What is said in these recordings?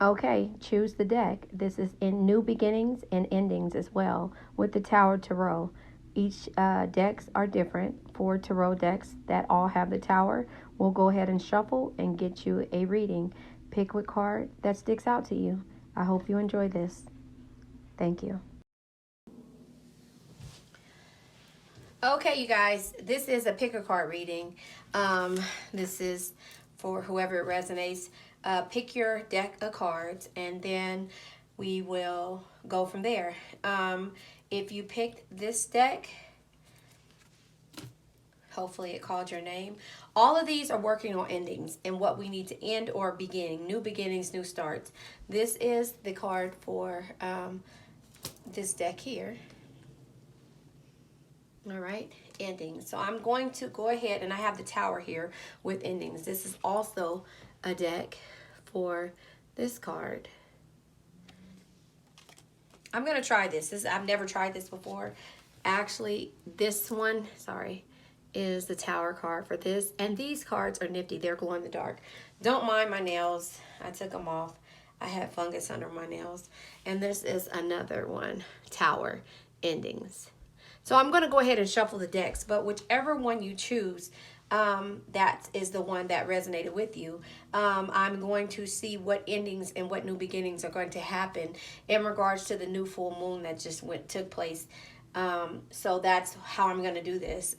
Okay, choose the deck. This is in New Beginnings and Endings as well with the Tower Tarot. Each decks are different. 4 tarot decks that all have the Tower. We'll go ahead and shuffle and get you a reading. Pick what card that sticks out to you. I hope you enjoy this. Thank you. Okay, you guys, this is a pick a card reading. This is for whoever it resonates. Pick your deck of cards, and then we will go from there. If you picked this deck, hopefully it called your name. All of these are working on endings and what we need to end or beginning. New beginnings, new starts. This is the card for this deck here. All right, endings. So I'm going to go ahead, and I have the Tower here with endings. This is also a deck for this card. I'm going to try this. I've never tried this before. Actually, this one, sorry, is the Tower card for this. And these cards are nifty. They're glow in the dark. Don't mind my nails. I took them off. I had fungus under my nails. And this is another one, Tower, endings. So I'm going to go ahead and shuffle the decks, but whichever one you choose, that is the one that resonated with you. I'm going to see what endings and what new beginnings are going to happen in regards to the new full moon that just took place. So that's how I'm going to do this.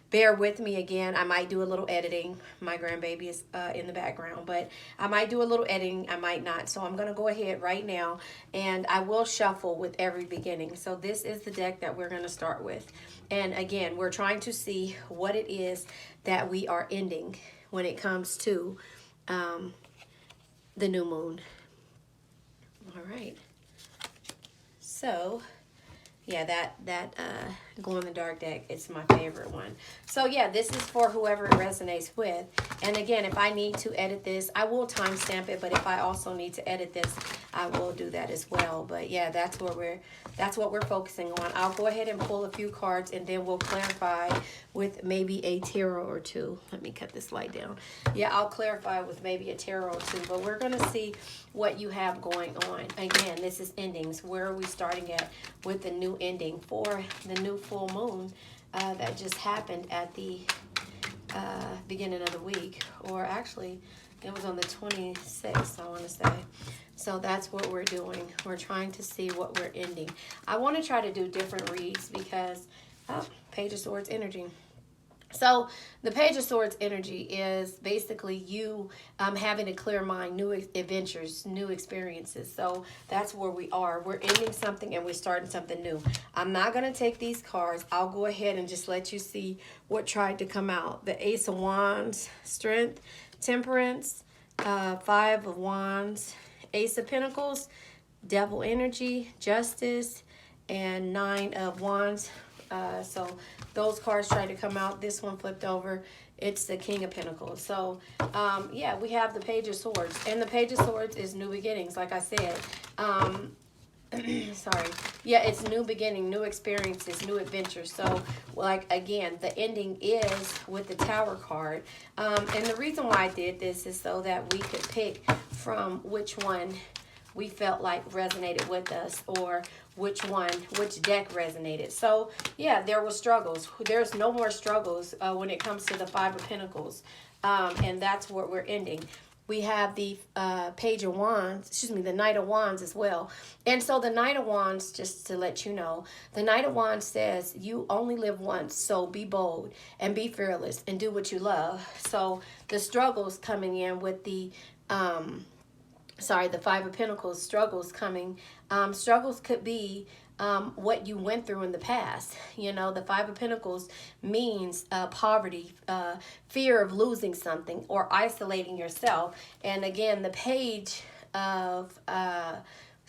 Bear with me again. I might do a little editing. My grandbaby is in the background, but I might do a little editing. I might not. So I'm going to go ahead right now, and I will shuffle with every beginning. So this is the deck that we're going to start with. And again, we're trying to see what it is that we are ending when it comes to the new moon. All right. So yeah, that glow in the dark deck, it's my favorite one. So yeah, this is for whoever it resonates with. And again, if I need to edit this, I will timestamp it. But if I also need to edit this, I will do that as well. But yeah, that's what we're focusing on. I'll go ahead and pull a few cards, and then we'll clarify with maybe a tarot or two. Let me cut this light down. Yeah, I'll clarify with maybe a tarot or two. But we're gonna see what you have going on. Again, this is endings. Where are we starting at with the new ending for the new full moon that just happened at the beginning of the week, or actually it was on the 26th, I want to say. So that's what we're doing. We're trying to see what we're ending. I want to try to do different reads because Page of Swords energy. So the Page of Swords energy is basically you having a clear mind, new adventures, new experiences. So that's where we are. We're ending something and we're starting something new. I'm not going to take these cards. I'll go ahead and just let you see what tried to come out. The Ace of Wands, Strength, Temperance, Five of Wands, Ace of Pentacles, Devil energy, Justice, and Nine of Wands. So those cards tried to come out. This one flipped over. It's the King of Pentacles. So, yeah, we have the Page of Swords. And the Page of Swords is new beginnings, like I said. Sorry. Yeah, it's new beginning, new experiences, new adventures. So, like, again, the ending is with the Tower card. And the reason why I did this is so that we could pick from which one we felt like resonated with us, or which deck resonated. So yeah, there were struggles. There's no more struggles when it comes to the Five of Pentacles, and that's what we're ending. We have the Page of Wands, the Knight of Wands as well. And so the Knight of Wands, just to let you know, the Knight of Wands says you only live once, so be bold and be fearless and do what you love. So the struggles coming in with the the Five of Pentacles, struggles coming. Struggles could be what you went through in the past. You know, the Five of Pentacles means poverty, fear of losing something, or isolating yourself. And again, the Page of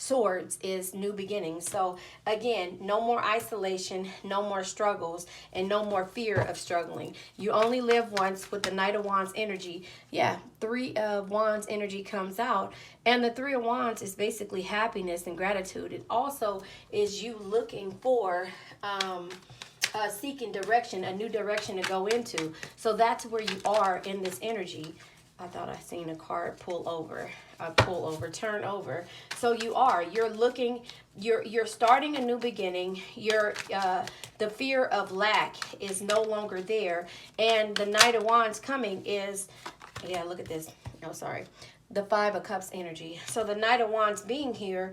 Swords is new beginnings. So again, no more isolation, no more struggles, and no more fear of struggling. You only live once with the Knight of Wands energy. Yeah, Three of Wands energy comes out, and the Three of Wands is basically happiness and gratitude. It also is you looking for seeking direction, a new direction to go into. So that's where you are in this energy. I thought I seen a card pull over, turn over. So you're looking, you're starting a new beginning. The fear of lack is no longer there. And the Knight of Wands coming is, yeah, look at this. Oh, sorry. The Five of Cups energy. So the Knight of Wands being here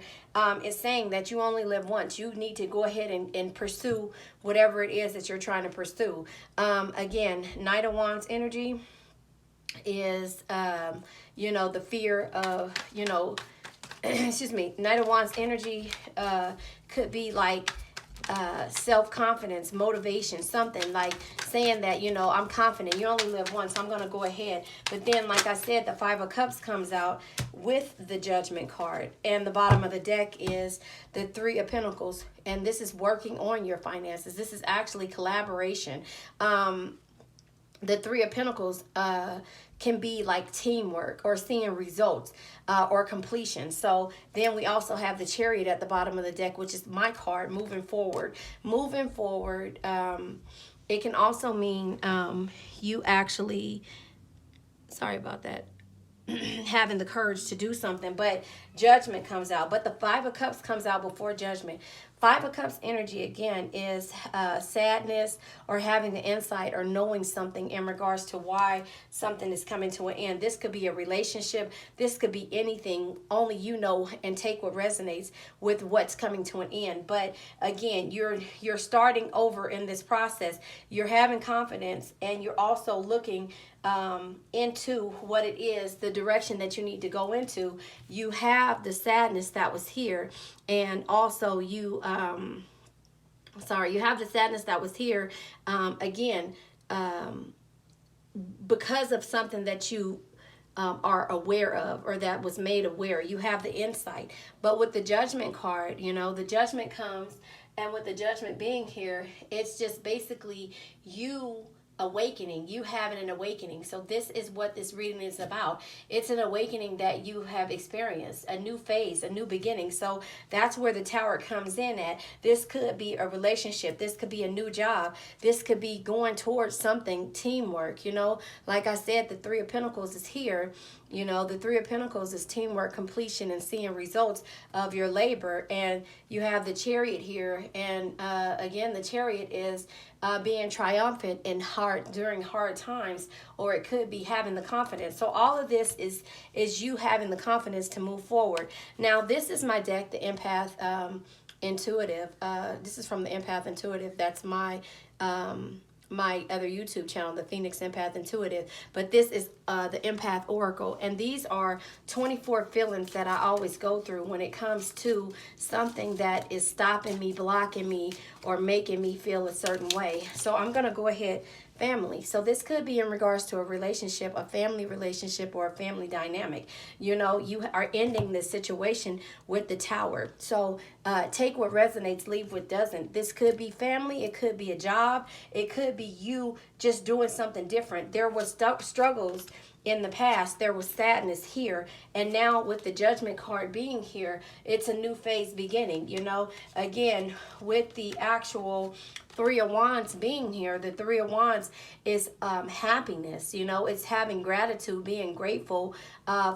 is saying that you only live once. You need to go ahead and pursue whatever it is that you're trying to pursue. Again, Knight of Wands energy is, the fear of, excuse me, Knight of Wands energy could be like self-confidence, motivation, something like saying that, I'm confident. You only live once. I'm going to go ahead. But then, like I said, the Five of Cups comes out with the Judgment card. And the bottom of the deck is the Three of Pentacles. And this is working on your finances. This is actually collaboration. The Three of Pentacles can be like teamwork or seeing results or completion. So then we also have the Chariot at the bottom of the deck, which is my card, moving forward. Moving forward, it can also mean you actually, sorry about that, having the courage to do something, but Judgment comes out. But the Five of Cups comes out before Judgment. Five of Cups energy, again, is sadness or having the insight or knowing something in regards to why something is coming to an end. This could be a relationship. This could be anything. Only you know, and take what resonates with what's coming to an end. But again, you're starting over in this process. You're having confidence, and you're also looking into what it is, the direction that you need to go into. You have the sadness that was here, and also you have the sadness that was here because of something that you are aware of, or that was made aware. You have the insight. But with the Judgment card, the Judgment comes, and with the Judgment being here, it's just basically you awakening, you having an awakening. So this is what this reading is about. It's an awakening that you have experienced, a new phase, a new beginning. So that's where the Tower comes in at. This could be a relationship. This could be a new job. This could be going towards something, teamwork. Like I said, the Three of Pentacles is here. The Three of Pentacles is teamwork, completion, and seeing results of your labor. And you have the Chariot here. And again, the Chariot is being triumphant during hard times, or it could be having the confidence. So all of this is you having the confidence to move forward. Now, this is my deck, the Empath Intuitive. This is from the Empath Intuitive. That's my other YouTube channel, the Phoenix Empath Intuitive. But this is the Empath Oracle. And these are 24 feelings that I always go through when it comes to something that is stopping me, blocking me, or making me feel a certain way. So I'm going to go ahead. Family. So this could be in regards to a relationship, a family relationship, or a family dynamic. You are ending this situation with the Tower. So take what resonates, leave what doesn't. This could be family. It could be a job. It could be you just doing something different. There was struggles in the past. There was sadness here. And now with the Judgment card being here, it's a new phase beginning. Again, with the actual Three of Wands being here, the Three of Wands is happiness. It's having gratitude, being grateful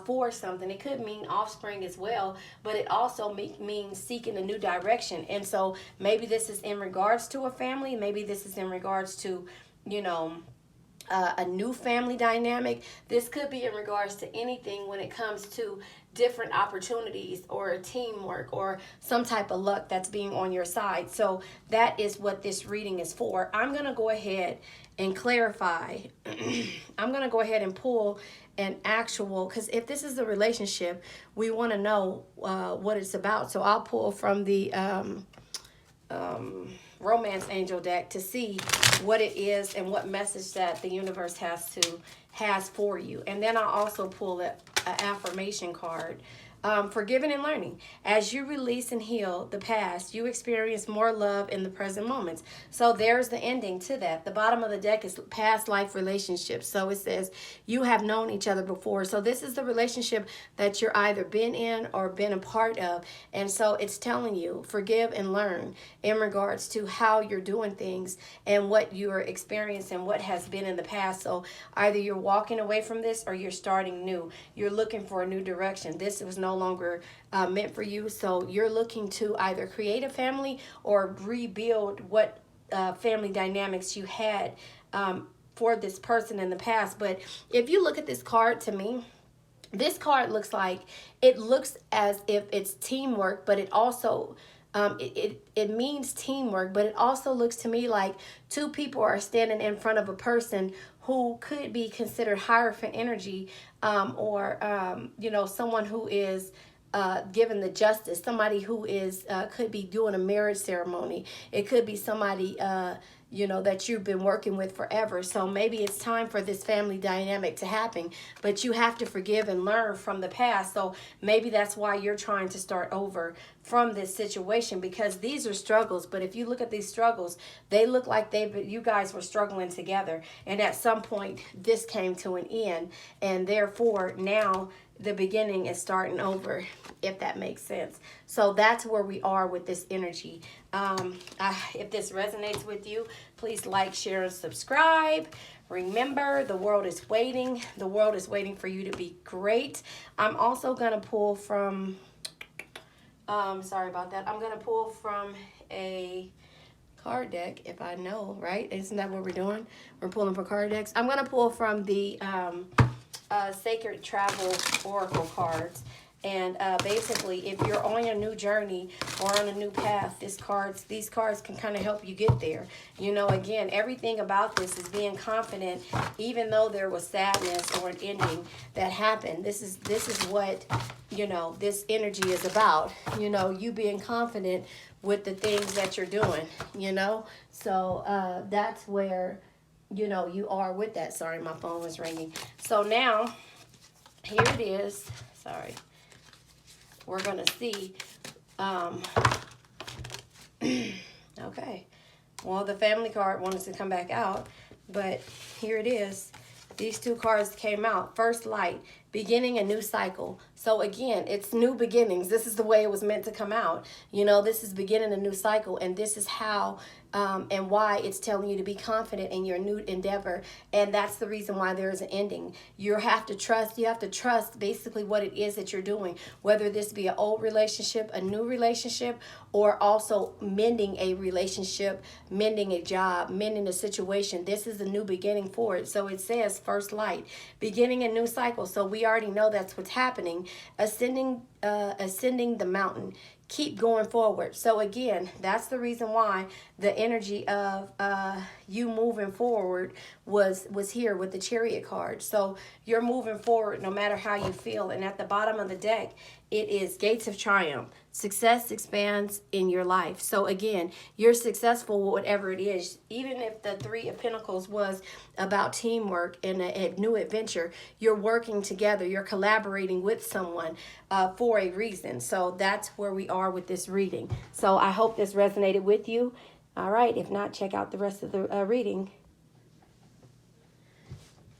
for something. It could mean offspring as well, but it also means seeking a new direction. And so maybe this is in regards to a family. Maybe this is in regards to, a new family dynamic. This could be in regards to anything when it comes to different opportunities or teamwork or some type of luck that's being on your side. So that is what this reading is for. I'm going to go ahead and clarify. I'm going to go ahead and pull an actual, because if this is a relationship, we want to know what it's about. So I'll pull from the Romance Angel deck to see what it is and what message that the universe has for you. And then I'll also pull an affirmation card Forgiving and learning. As you release and heal the past, you experience more love in the present moments. So there's the ending to that. The bottom of the deck is past life relationships. So it says you have known each other before. So this is the relationship that you're either been in or been a part of. And so it's telling you forgive and learn in regards to how you're doing things and what you're experiencing, what has been in the past. So either you're walking away from this or you're starting new. You're looking for a new direction. This was no longer meant for you. So you're looking to either create a family or rebuild what family dynamics you had for this person in the past. But if you look at this card, to me, this card looks like, it looks as if it's teamwork, but it also it means teamwork, but it also looks to me like two people are standing in front of a person who could be considered Hierophant energy, or someone who is given the justice, somebody who is could be doing a marriage ceremony. It could be somebody that you've been working with forever. So maybe it's time for this family dynamic to happen, but you have to forgive and learn from the past. So maybe that's why you're trying to start over from this situation, because these are struggles. But if you look at these struggles, they look like you guys were struggling together, and at some point this came to an end, and therefore now the beginning is starting over, if that makes sense. So that's where we are with this energy. If this resonates with you, please like, share, and subscribe. Remember, the world is waiting. The world is waiting for you to be great. I'm also going to pull from, sorry about that. I'm going to pull from a card deck, if I know, right? Isn't that what we're doing? We're pulling for card decks. I'm going to pull from the Sacred Travel Oracle cards. And basically, if you're on a new journey or on a new path, these cards can kind of help you get there. Again, everything about this is being confident, even though there was sadness or an ending that happened. This is what, this energy is about. You being confident with the things that you're doing, So that's where, you are with that. Sorry, my phone was ringing. So now, here it is. Sorry. We're going to see. Okay. Well, the family card wanted to come back out, but here it is. These two cards came out. First light, beginning a new cycle. So again, it's new beginnings. This is the way it was meant to come out. This is beginning a new cycle, and this is how and why it's telling you to be confident in your new endeavor. And that's the reason why there is an ending. You have to trust basically what it is that you're doing, whether this be an old relationship, a new relationship, or also mending a relationship, mending a job, mending a situation. This is a new beginning for it. So it says first light, beginning a new cycle. So we already know that's what's happening. Ascending the mountain. Keep going forward. So again, that's the reason why the energy of you moving forward was here with the Chariot card. So you're moving forward no matter how you feel. And at the bottom of the deck, it is Gates of Triumph. Success expands in your life. So again, you're successful with whatever it is. Even if the Three of Pentacles was about teamwork and a new adventure, you're working together. You're collaborating with someone for a reason. So that's where we are with this reading. So I hope this resonated with you. All right. If not, check out the rest of the reading.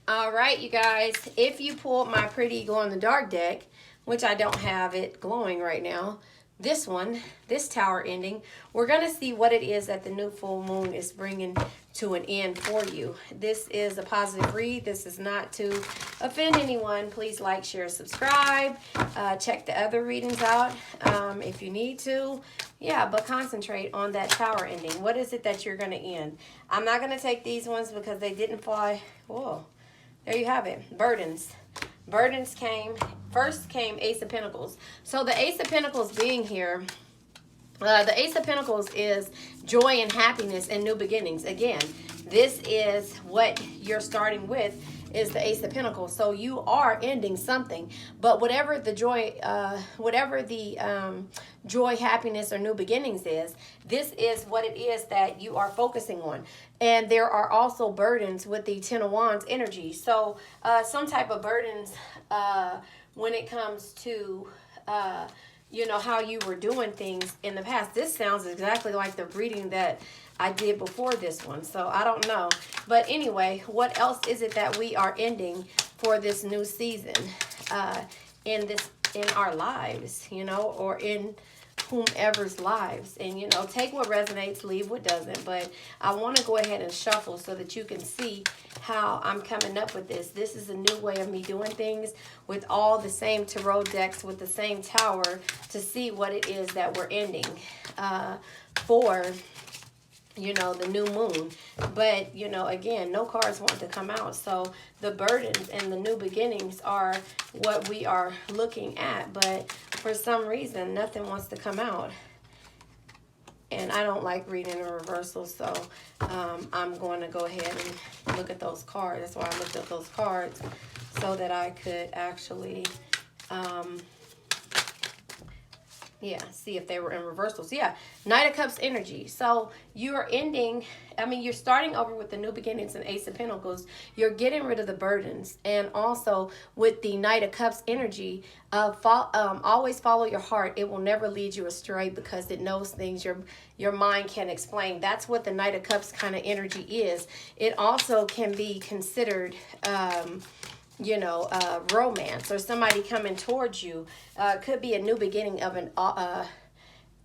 All right, you guys. If you pulled my pretty glow-in-the-dark deck, which I don't have it glowing right now, this tower ending, we're going to see what it is that the new full moon is bringing to an end for you. This is a positive read. This is not to offend anyone. Please like, share, subscribe. Check the other readings out if you need to. Yeah, but concentrate on that tower ending. What is it that you're going to end? I'm not going to take these ones because they didn't fly. Whoa. There you have it. Burdens. Burdens came. First came Ace of Pentacles. So the Ace of Pentacles being here, the Ace of Pentacles is joy and happiness and new beginnings. Again, this is what you're starting with, is the Ace of Pentacles. So you are ending something, but whatever the joy, joy, happiness, or new beginnings is, this is what it is that you are focusing on. And there are also burdens with the Ten of Wands energy. So some type of burdens when it comes to you know, how you were doing things in the past. This sounds exactly like the reading that I did before this one. So I don't know. But anyway, what else is it that we are ending for this new season in our lives, you know, or in whomever's lives? And, you know, take what resonates, leave what doesn't. But I want to go ahead and shuffle so that you can see how I'm coming up with this. This is a new way of me doing things with all the same tarot decks with the same tower to see what it is that we're ending for, you know, the new moon. But, you know, again, no cards want to come out. So the burdens and the new beginnings are what we are looking at. But for some reason, nothing wants to come out. And I don't like reading in reversal, so I'm going to go ahead and look at those cards. That's why I looked at those cards, so that I could actually, see if they were in reversals. Yeah, Knight of Cups energy. So you're ending, you're starting over with the new beginnings and Ace of Pentacles. You're getting rid of the burdens. And also with the Knight of Cups energy, always follow your heart. It will never lead you astray because it knows things your mind can't explain. That's what the Knight of Cups kind of energy is. It also can be considered romance or somebody coming towards you. Could be a new beginning of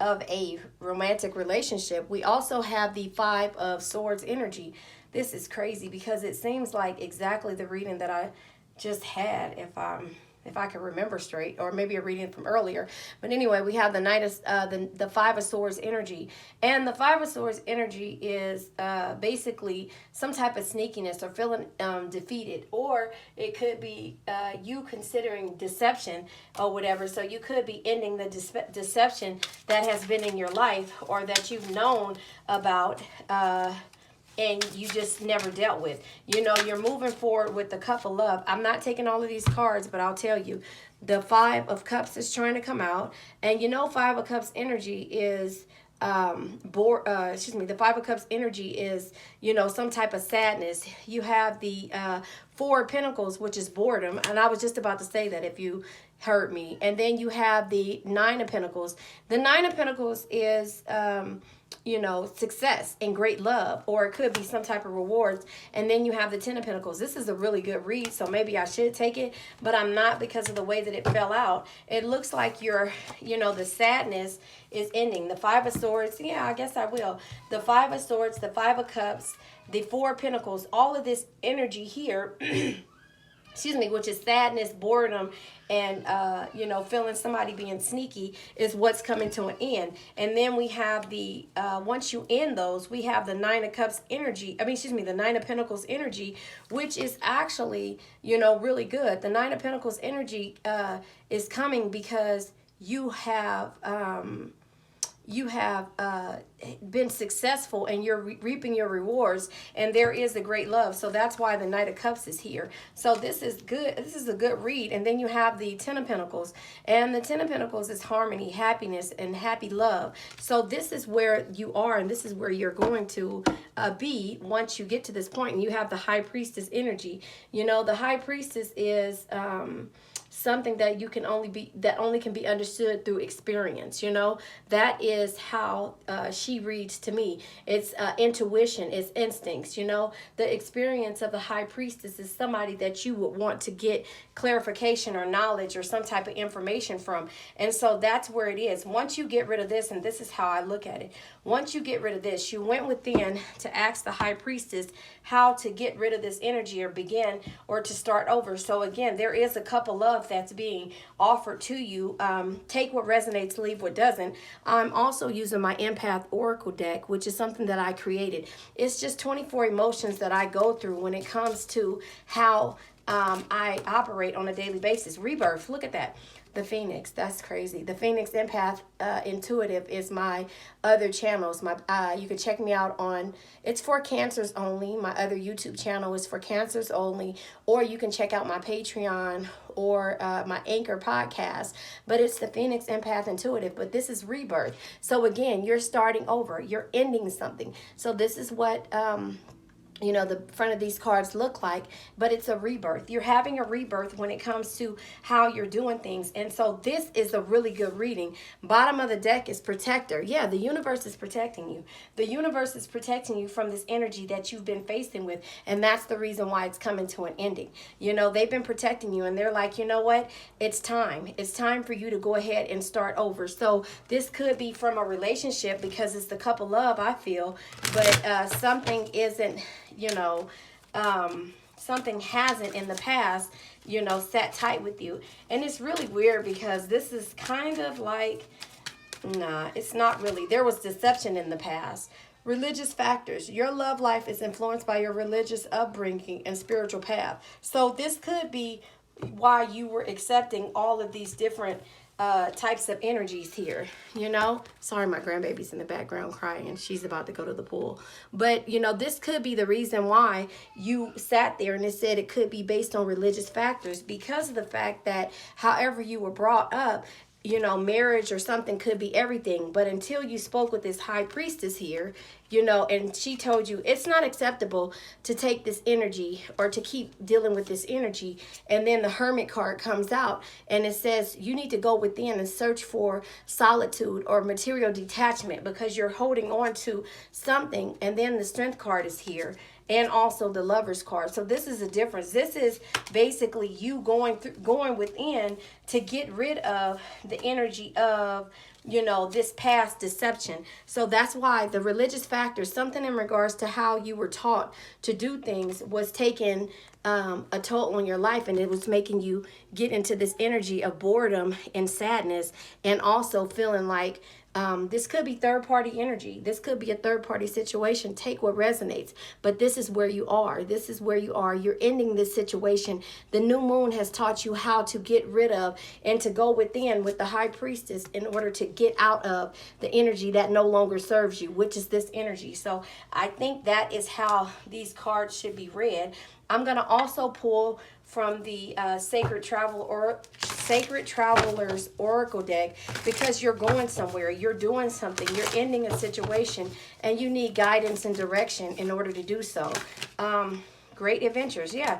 a romantic relationship. We also have the Five of Swords energy. This is crazy because it seems like exactly the reading that I just had, if I can remember straight, or maybe a reading from earlier. But anyway, we have the the Five of Swords energy. And the Five of Swords energy is basically some type of sneakiness or feeling defeated. Or it could be you considering deception or whatever. So you could be ending the deception that has been in your life or that you've known about and you just never dealt with. You know, you're moving forward with the Cup of Love. I'm not taking all of these cards, but I'll tell you, the Five of Cups is trying to come out. And you know, Five of Cups energy is, the Five of Cups energy is, you know, some type of sadness. You have the Four of Pentacles, which is boredom. And I was just about to say that if you heard me. And then you have the Nine of Pentacles. The Nine of Pentacles is, success and great love, or it could be some type of rewards. And then you have the Ten of Pentacles. This is a really good read, so maybe I should take it, but I'm not because of the way that it fell out. It looks like the sadness is ending. The Five of Swords, I guess I will. The Five of Swords, the Five of Cups, the Four of Pentacles, all of this energy here which is sadness, boredom, and, feeling somebody being sneaky is what's coming to an end. And then we have the, once you end those, we have the Nine of Cups energy, the Nine of Pentacles energy, which is actually, really good. The Nine of Pentacles energy is coming because you have been successful and you're reaping your rewards, and there is a great love. So that's why the Knight of Cups is here. So this is good. This is a good read. And then you have the Ten of Pentacles, and the Ten of Pentacles is harmony, happiness, and happy love. So this is where you are, and this is where you're going to be once you get to this point. And you have the High Priestess energy. The High Priestess is something that only can be understood through experience. That is how she reads to me. It's intuition, it's instincts. The experience of the High Priestess is somebody that you would want to get clarification or knowledge or some type of information from. And so that's where it is. Once you get rid of this, and this is how I look at it, once you get rid of this, you went within to ask the High Priestess how to get rid of this energy or begin or to start over. So again, there is a Cup of Love that's being offered to you. Take what resonates, leave what doesn't. I'm also using my Empath Oracle deck, which is something that I created. It's just 24 emotions that I go through when it comes to how I operate on a daily basis. Rebirth, look at that. The Phoenix, that's crazy. The Phoenix Empath Intuitive is my other channels. You can check me out on, it's for Cancers only. My other YouTube channel is for Cancers only, or you can check out my Patreon or my Anchor podcast. But it's the Phoenix Empath Intuitive, but this is rebirth. So again, you're starting over. You're ending something. So this is what you know, the front of these cards look like, but it's a rebirth. You're having a rebirth when it comes to how you're doing things. And so this is a really good reading. Bottom of the deck is protector. Yeah, the universe is protecting you. The universe is protecting you from this energy that you've been facing with. And that's the reason why it's coming to an ending. You know, they've been protecting you and they're like, you know what? It's time. It's time for you to go ahead and start over. So this could be from a relationship because it's the cup of love, I feel. But something isn't, you know, something hasn't in the past, you know, sat tight with you. And it's really weird because this is kind of like, nah, it's not really. There was deception in the past. Religious factors. Your love life is influenced by your religious upbringing and spiritual path. So this could be why you were accepting all of these different types of energies here, you know. Sorry, my grandbaby's in the background crying and she's about to go to the pool. But, you know, this could be the reason why you sat there, and it said it could be based on religious factors because of the fact that however you were brought up, you know, marriage or something could be everything. But until you spoke with this high priestess here, you know, and she told you it's not acceptable to take this energy or to keep dealing with this energy. And then the Hermit card comes out and it says you need to go within and search for solitude or material detachment because you're holding on to something. And then the Strength card is here. And also the Lover's card. So this is a difference. This is basically you going within to get rid of the energy of, you know, this past deception. So that's why the religious factor, something in regards to how you were taught to do things, was taking a toll on your life, and it was making you get into this energy of boredom and sadness, and also feeling like this could be third-party energy. This could be a third-party situation. Take what resonates. But this is where you are. This is where you are. You're ending this situation. The new moon has taught you how to get rid of and to go within with the high priestess in order to get out of the energy that no longer serves you, which is this energy. So I think that is how these cards should be read. I'm going to also pull from the Sacred Traveler's Oracle deck because you're going somewhere, you're doing something, you're ending a situation, and you need guidance and direction in order to do so. Great adventures, yeah.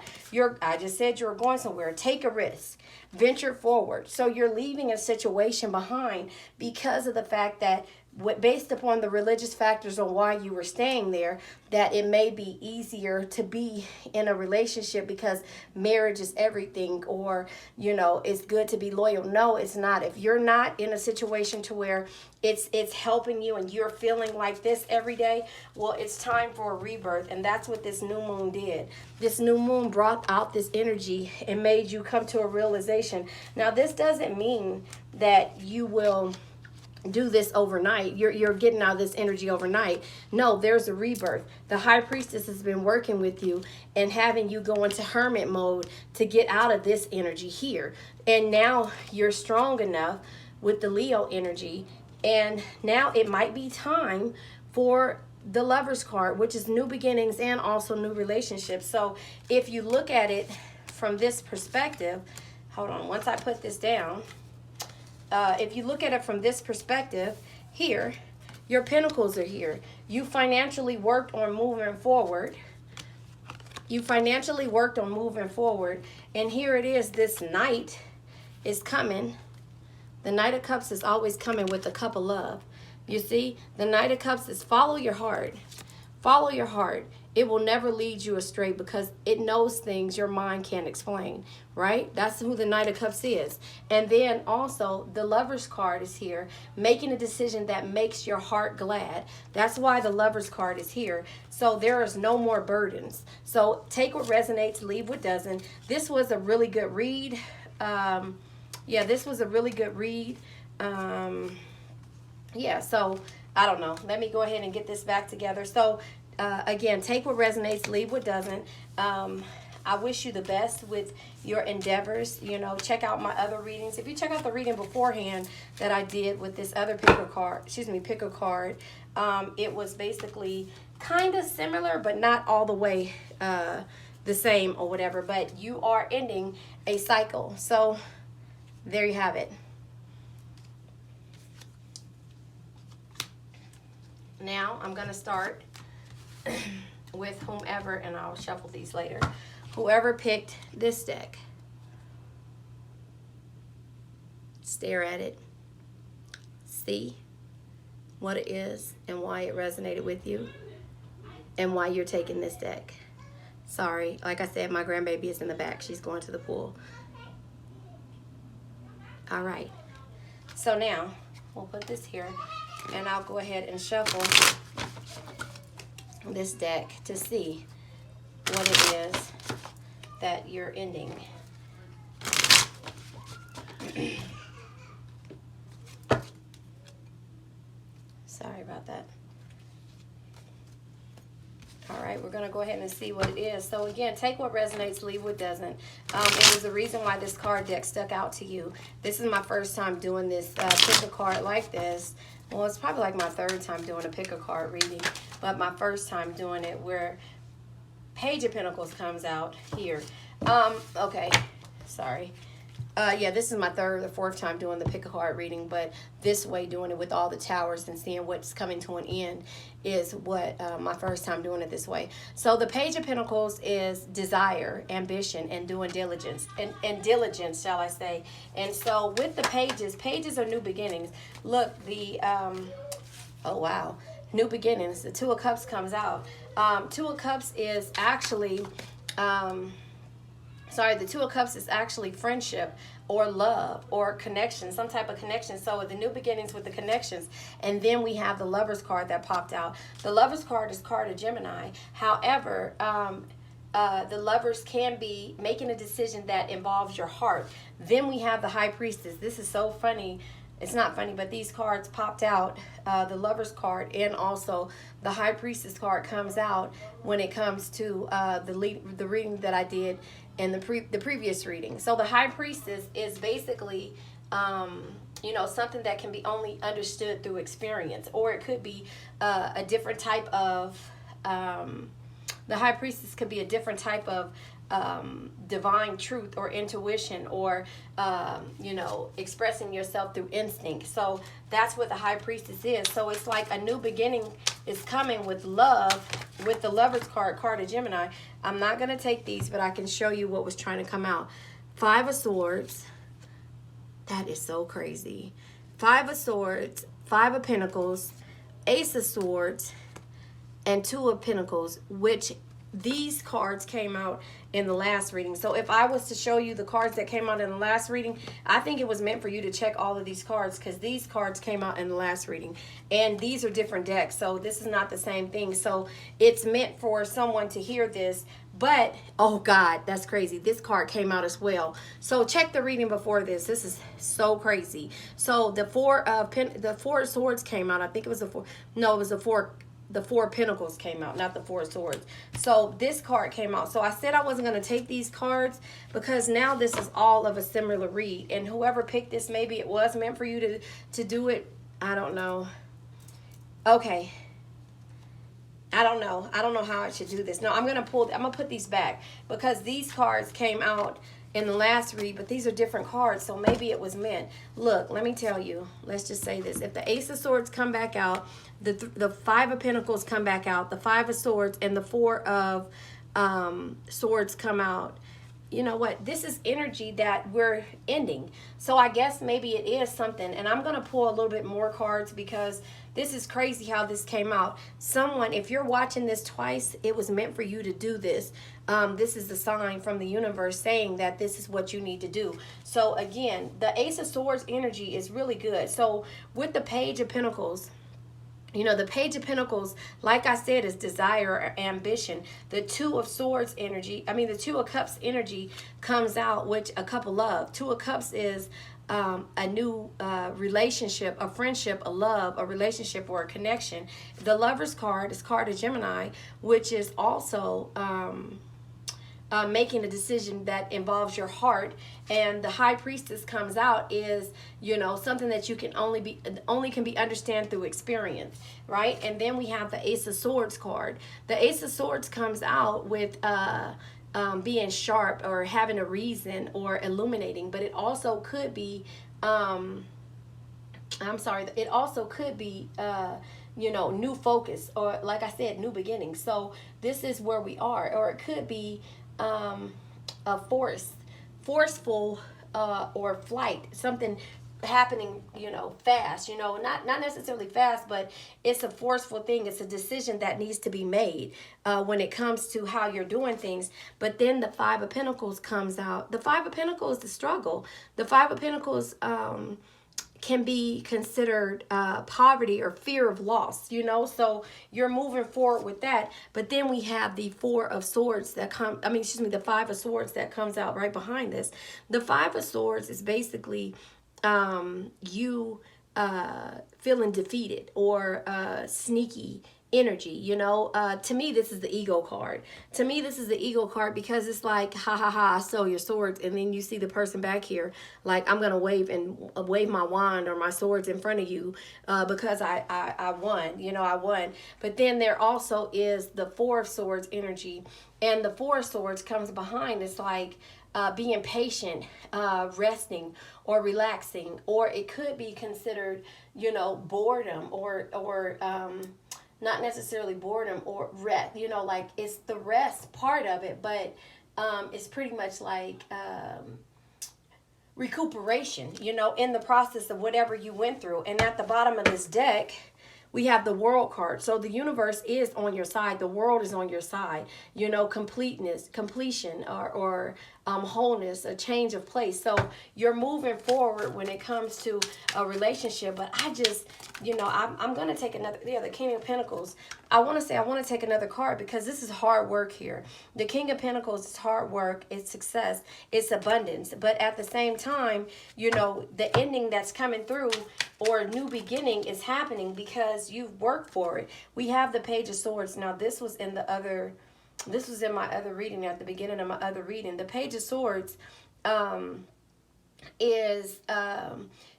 I just said you're going somewhere. Take a risk. Venture forward. So you're leaving a situation behind because of the fact that based upon the religious factors on why you were staying there, that it may be easier to be in a relationship because marriage is everything, or, you know, it's good to be loyal. No, it's not. If you're not in a situation to where it's helping you and you're feeling like this every day, well, it's time for a rebirth. And that's what this new moon did. This new moon brought out this energy and made you come to a realization. Now, this doesn't mean that you will do this overnight. You're getting out of this energy overnight. No, there's a rebirth. The high priestess has been working with you and having you go into hermit mode to get out of this energy here. And now you're strong enough with the Leo energy. And now it might be time for the Lover's card, which is new beginnings and also new relationships. So if you look at it from this perspective, hold on, once I put this down, if you look at it from this perspective, here, your pentacles are here. You financially worked on moving forward. You financially worked on moving forward. And here it is, this Knight is coming. The Knight of Cups is always coming with the cup of love. You see, the Knight of Cups is follow your heart. Follow your heart. It will never lead you astray because it knows things your mind can't explain, right? That's who the Knight of Cups is. And then also the Lover's card is here, making a decision that makes your heart glad. That's why the Lover's card is here. So there is no more burdens. So take what resonates, leave what doesn't. This was a really good read. Yeah, this was a really good read. Yeah, so I don't know. Let me go ahead and get this back together. So again, take what resonates, leave what doesn't. I wish you the best with your endeavors. You know, check out my other readings. If you check out the reading beforehand that I did with this other pick a card, it was basically kind of similar, but not all the way the same or whatever. But you are ending a cycle. So there you have it. Now I'm going to start with whomever, and I'll shuffle these later, whoever picked this deck. Stare at it. See what it is and why it resonated with you and why you're taking this deck. Sorry, like I said, my grandbaby is in the back. She's going to the pool. All right. So now we'll put this here, and I'll go ahead and shuffle this deck to see what it is that you're ending. Sorry about that. All right, we're going to go ahead and see what it is. So again, take what resonates, leave what doesn't. It was the reason why this card deck stuck out to you. This is my first time doing this pick a card like this. Well, it's probably like my third time doing a pick a card reading, but my first time doing it where Page of Pentacles comes out here. Okay, sorry. Yeah, this is my third or fourth time doing the pick a card reading, but this way, doing it with all the towers and seeing what's coming to an end is what my first time doing it this way. So the Page of Pentacles is desire, ambition, and doing diligence, and diligence, shall I say. And so with the pages are new beginnings. Look, the, oh wow, new beginnings. The Two of Cups comes out. Two of Cups is actually... the Two of Cups is actually friendship or love or connection, some type of connection. So the new beginnings with the connections. And then we have the Lovers card that popped out. The Lovers card is card of Gemini. However, the Lovers can be making a decision that involves your heart. Then we have the High Priestess. This is so funny. It's not funny, but these cards popped out. The Lovers card and also the High Priestess card comes out when it comes to the reading that I did in the previous reading. So the High Priestess is basically, something that can be only understood through experience, or it could be a different type of. The High Priestess could be a different type of divine truth or intuition, or expressing yourself through instinct. So that's what the High Priestess is. So it's like a new beginning is coming with love, with the Lovers card of Gemini. I'm not going to take these, but I can show you what was trying to come out. Five of Swords. That is so crazy. Five of Swords, Five of Pentacles, Ace of Swords, and Two of Pentacles, which these cards came out in the last reading. So if I was to show you the cards that came out in the last reading, I think it was meant for you to check all of these cards, because these cards came out in the last reading. And these are different decks, so this is not the same thing. So it's meant for someone to hear this. But, oh God, that's crazy. This card came out as well. So check the reading before this. This is so crazy. So the Four of Swords came out. I think it was the Four of Pentacles came out, not the Four of Swords. So this card came out. So I said I wasn't going to take these cards because now this is all of a similar read. And whoever picked this, maybe it was meant for you to do it. I don't know. Okay. I don't know. I don't know how I should do this. No, I'm going to put these back because these cards came out in the last read, but these are different cards, so maybe it was meant. Look, let me tell you. Let's just say this. If the Ace of Swords come back out, the Five of Pentacles come back out, the Five of Swords and the Four of Swords come out, you know what? This is energy that we're ending. So I guess maybe it is something. And I'm going to pull a little bit more cards because this is crazy how this came out. Someone, if you're watching this twice, it was meant for you to do this. This is the sign from the universe saying that this is what you need to do. So again, the Ace of Swords energy is really good. So with the Page of Pentacles, the Page of Pentacles, like I said, is desire or ambition. The Two of Swords energy, the Two of Cups energy comes out, which a cup of love. Two of Cups is a new relationship, a friendship, a love, a relationship, or a connection. The Lovers card is card of Gemini, which is also making a decision that involves your heart. And the High Priestess comes out is, something that you can only can be understand through experience, right? And then we have the Ace of Swords card. The Ace of Swords comes out with being sharp or having a reason or illuminating, but it also could be it also could be new focus, or like I said, new beginnings. So this is where we are. Or it could be a forceful or flight, something happening, fast, not necessarily fast, but it's a forceful thing. It's a decision that needs to be made when it comes to how you're doing things. But then the Five of Pentacles comes out. The Five of Pentacles, the struggle. The Five of Pentacles can be considered poverty or fear of loss, so you're moving forward with that. But then we have the Four of Swords that the Five of Swords that comes out right behind this. The Five of Swords is basically you feeling defeated or sneaky energy, to me this is the ego card. To me this is the ego card because it's like, ha ha ha, I stole your swords, and then you see the person back here like, I'm gonna wave my wand or my swords in front of you because I won, I won. But then there also is the Four of Swords energy, and the Four of Swords comes behind. It's like being patient, resting or relaxing, or it could be considered, boredom or not necessarily boredom or rest, like it's the rest part of it, but it's pretty much like recuperation, in the process of whatever you went through. And at the bottom of this deck, we have the World card. So the universe is on your side. The world is on your side. Completion, or wholeness, a change of place. So you're moving forward when it comes to a relationship. But I just, I'm going to take another, the King of Pentacles. I want to take another card because this is hard work here. The King of Pentacles is hard work, it's success, it's abundance. But at the same time, the ending that's coming through or a new beginning is happening because you've worked for it. We have the Page of Swords. Now, this was in my other reading, at the beginning of my other reading. The Page of Swords is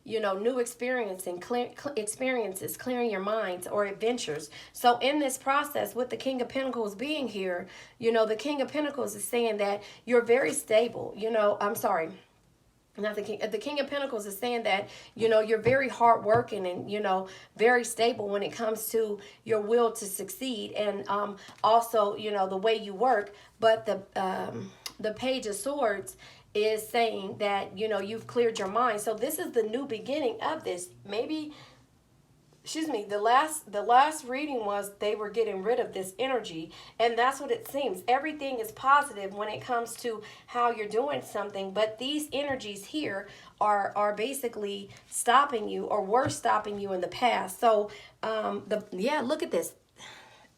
new experiences, clearing your minds, or adventures. So in this process, with the King of Pentacles being here, the King of Pentacles is saying that you're very stable. The King of Pentacles is saying that, you're very hardworking and, very stable when it comes to your will to succeed, and also, the way you work. But the Page of Swords is saying that, you've cleared your mind. So this is the new beginning of this. The last reading was they were getting rid of this energy, and that's what it seems. Everything is positive when it comes to how you're doing something, but these energies here are basically stopping you, or were stopping you in the past. So look at this.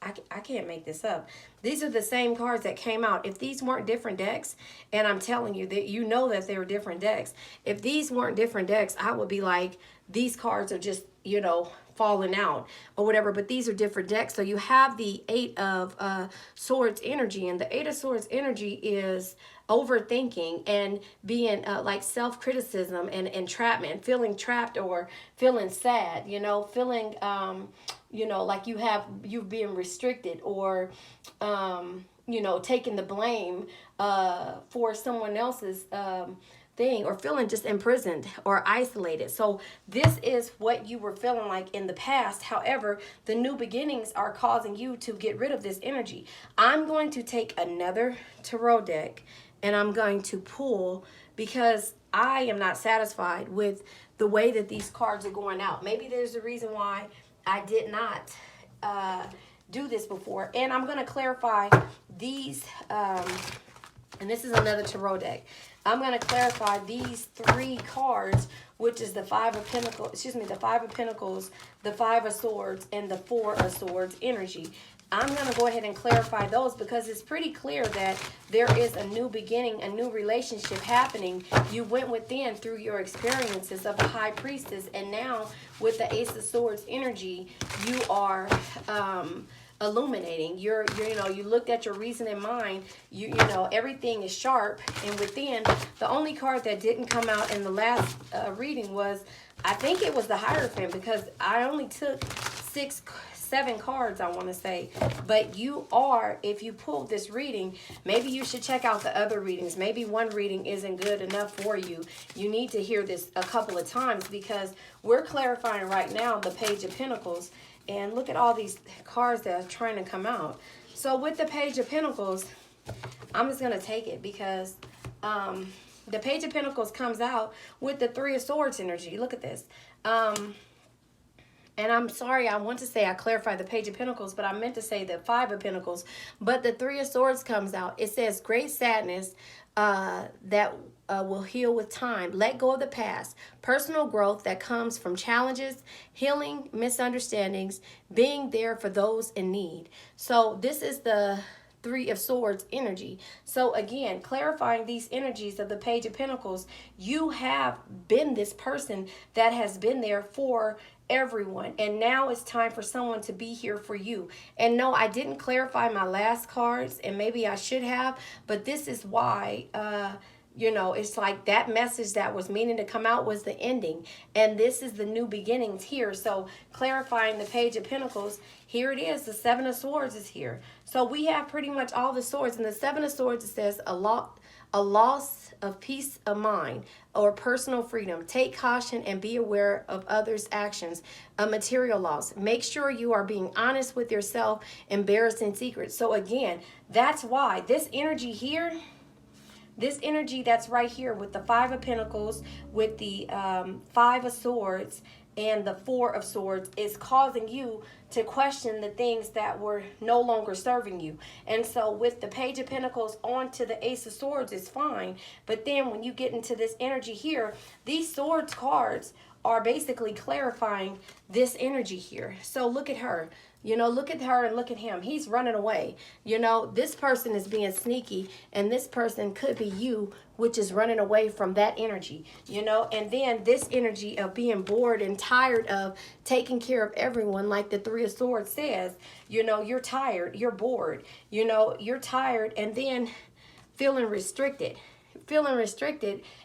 I can't make this up. These are the same cards that came out. If these weren't different decks, and I'm telling you that that they were different decks. If these weren't different decks, I would be like, these cards are just, falling out or whatever. But these are different decks. So you have the Eight of Swords energy, and the Eight of Swords energy is overthinking and being like self-criticism and entrapment, feeling trapped or feeling sad, feeling like you've been restricted, or taking the blame for someone else's thing, or feeling just imprisoned or isolated. So this is what you were feeling like in the past. However, the new beginnings are causing you to get rid of this energy. I'm going to take another tarot deck and I'm going to pull, because I am not satisfied with the way that these cards are going out. Maybe there's a reason why I did not do this before. And I'm going to clarify these, and this is another tarot deck. I'm going to clarify these three cards, which is the Five of Pentacles, the Five of Pentacles, the Five of Swords, and the Four of Swords energy. I'm going to go ahead and clarify those because it's pretty clear that there is a new beginning, a new relationship happening. You went within through your experiences of the High Priestess, and now with the Ace of Swords energy, you are illuminating. You looked at your reason in mind. Everything is sharp, and within. The only card that didn't come out in the last reading was, I think it was the Hierophant, because I only took 7 cards, I want to say. But if you pulled this reading, maybe you should check out the other readings. Maybe one reading isn't good enough for you. You need to hear this a couple of times, because we're clarifying right now the Page of Pentacles. And look at all these cards that are trying to come out. So with the Page of Pentacles, I'm just going to take it because the Page of Pentacles comes out with the Three of Swords energy. Look at this. And I'm sorry, I want to say I clarified the Page of Pentacles, but I meant to say the Five of Pentacles. But the Three of Swords comes out. It says great sadness that will heal with time. Let go of the past. Personal growth that comes from challenges, healing, misunderstandings, being there for those in need. So this is the Three of Swords energy. So again, clarifying these energies of the Page of Pentacles, you have been this person that has been there for everyone, and now it's time for someone to be here for you. And no, I didn't clarify my last cards, and maybe I should have, but this is why you know, it's like that message that was meaning to come out was the ending, and this is the new beginnings here. So clarifying the Page of Pentacles, here it is, the Seven of Swords is here. So we have pretty much all the swords. And the Seven of Swords, it says a loss of peace of mind or personal freedom. Take caution and be aware of others' actions. A material loss. Make sure you are being honest with yourself, embarrassing secrets. So again, that's why this energy here, this energy that's right here with the Five of Pentacles, with the Five of Swords, and the Four of Swords is causing you to question the things that were no longer serving you. And so with the Page of Pentacles onto the Ace of Swords is fine. But then when you get into this energy here, these Swords cards are basically clarifying this energy here. So look at her. You know, look at her and look at him. He's running away. You know, this person is being sneaky, and this person could be you, which is running away from that energy, you know. And then this energy of being bored and tired of taking care of everyone, like the Three of Swords says, you know, you're tired, you're bored, you know, you're tired, and then feeling restricted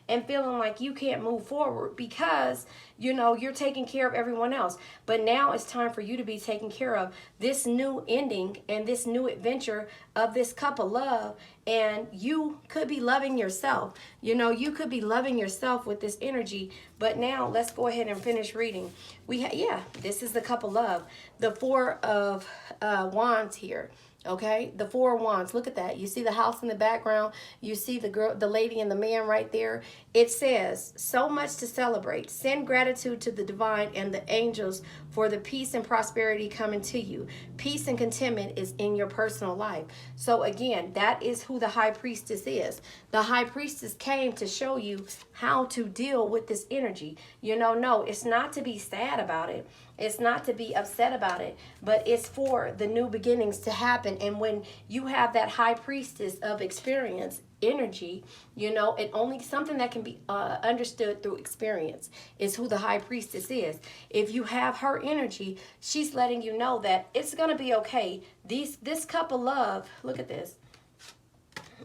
and feeling like you can't move forward because, you know, you're taking care of everyone else. But now it's time for you to be taking care of this new ending and this new adventure of this cup of love. And you could be loving yourself. You know, you could be loving yourself with this energy. But now let's go ahead and finish reading. This is the cup of love. The Four of Wands here. Okay, the Four of Wands. Look at that. You see the house in the background. You see the girl, the lady and the man right there. It says, so much to celebrate. Send gratitude to the divine and the angels for the peace and prosperity coming to you. Peace and contentment is in your personal life. So again, that is who the High Priestess is. The High Priestess came to show you how to deal with this energy. You know, no, it's not to be sad about it. It's not to be upset about it, but it's for the new beginnings to happen. And when you have that High Priestess of experience energy, you know, it only something that can be understood through experience is who the High Priestess is. If you have her energy, she's letting you know that it's going to be okay. This cup of love, look at this.